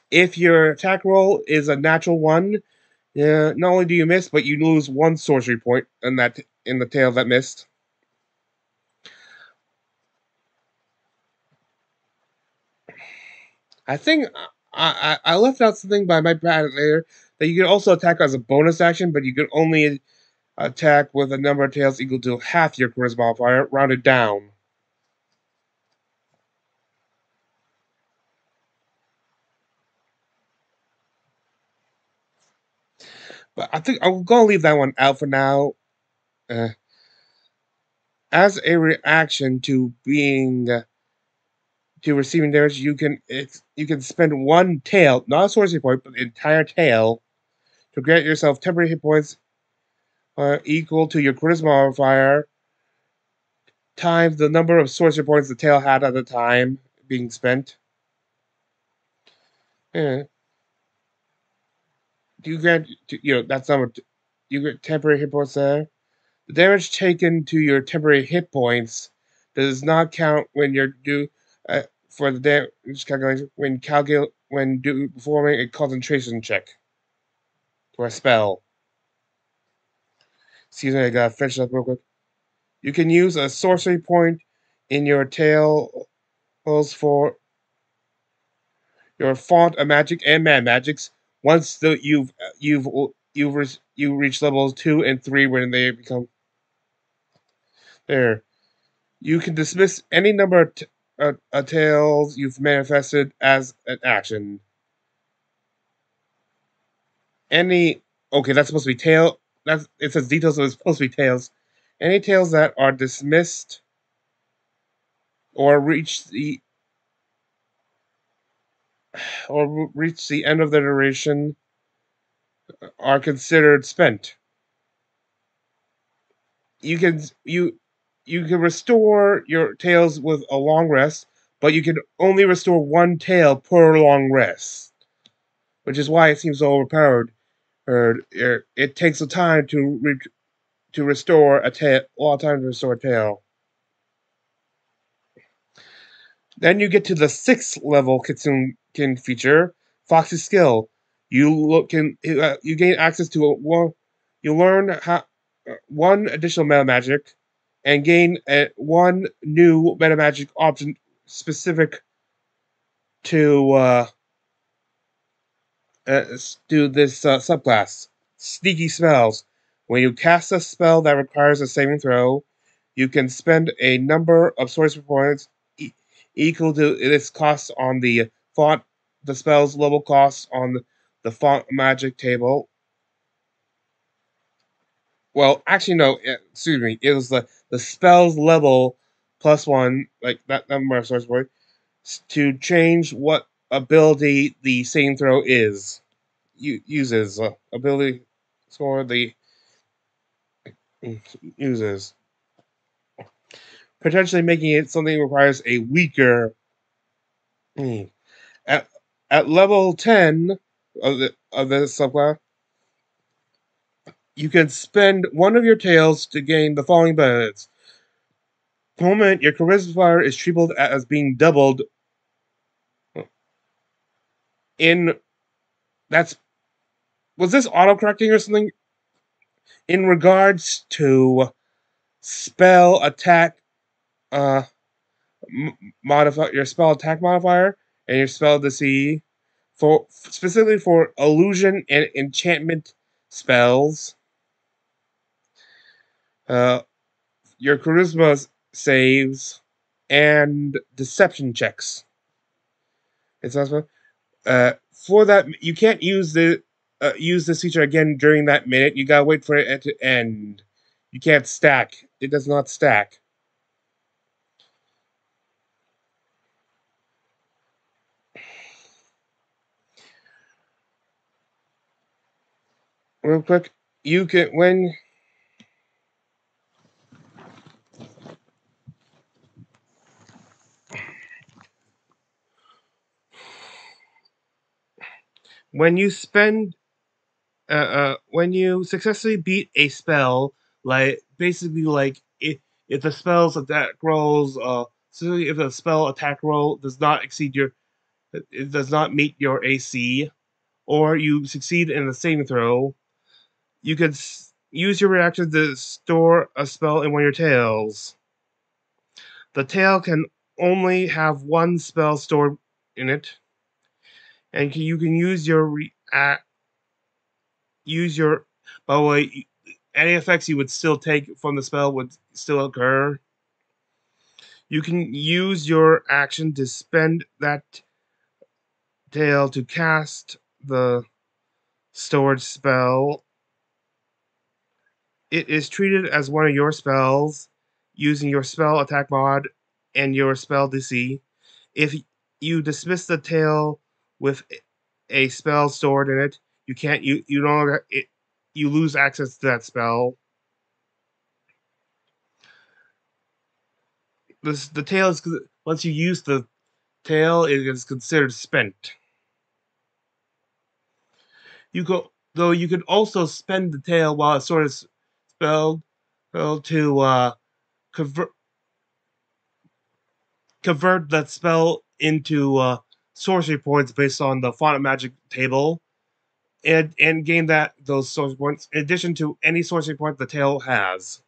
If your attack roll is a natural 1, not only do you miss, but you lose 1 sorcery point in the tail that missed. I think I left out something, but I might add it later. That you can also attack as a bonus action, but you can only attack with a number of tails equal to half your charisma modifier, rounded down. But I think I'm gonna leave that one out for now. As a reaction to receiving damage, you can spend 1 tail, not a sorcery point, but an entire tail, to grant yourself temporary hit points equal to your charisma modifier times the number of sorcery points the tail had at the time being spent. You grant that's number. You get temporary hit points there. The damage taken to your temporary hit points does not count when you're due for the damage calculation when performing a concentration check for a spell. Excuse me, I gotta finish up real quick. You can use a sorcery point in your tails for your font of magic and man magics once you reach levels 2 and 3 when they become there. You can dismiss any number of tails you've manifested as an action. That's supposed to be tail. It says details, so it's supposed to be tails. Any tails that are dismissed or reach the end of their duration are considered spent. You can restore your tails with a long rest, but you can only restore 1 tail per long rest, which is why it seems so overpowered. It takes a time to restore a tail. A lot of time to restore a tail. Then you get to the 6th level Kitsunkin feature, Fox's Skill. you gain access to you learn one additional meta magic, and gain one new meta magic option specific to do this subclass. Sneaky spells. When you cast a spell that requires a saving throw, you can spend a number of sorcery points equal to its cost on the spell's level cost on the font magic table. Well, actually, no. Excuse me. It was the spell's level +1, like that number of sorcery points, to change what ability the saving throw uses. Ability score the uses, potentially making it something that requires a weaker. At at level 10 of the subclass, you can spend one of your tails to gain the following benefits. The moment your charisma modifier is treated as being doubled in was this auto-correcting or something? In regards to spell attack modifier, your spell attack modifier and your spell DC for specifically for illusion and enchantment spells. Your charisma saves and deception checks. It's also for that you can't use this feature again during that minute. You gotta wait for it to end. You can't stack. It does not stack. Real quick, you can when you spend when you successfully beat a spell, like basically like if the spell's attack rolls so if a spell attack roll does not exceed it does not meet your AC, or you succeed in the saving throw, you could use your reaction to store a spell in one of your tails. The tail can only have one spell stored in it, and you can use your by the way, any effects you would still take from the spell would still occur. You can use your action to spend that tail to cast the storage spell. It is treated as one of your spells using your spell attack mod and your spell DC. If you dismiss the tail with a spell stored in it, you no longer you lose access to that spell. The tail is once you use the tail, it is considered spent. You could also spend the tail while it's sort of spelled to convert that spell into sorcery points based on the font of magic table, and gain those sorcery points in addition to any sorcery point the tail has.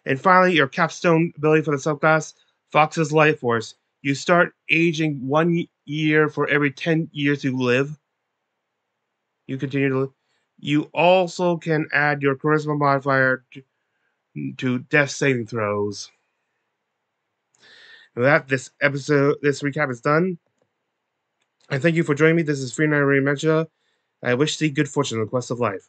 And finally, your capstone ability for the subclass, Fox's Life Force. You start aging 1 year for every 10 years you live. You continue to live. You also can add your charisma modifier to death saving throws. With that, this recap is done. I thank you for joining me. This is Free Night Dementia. I wish thee good fortune in the quest of life.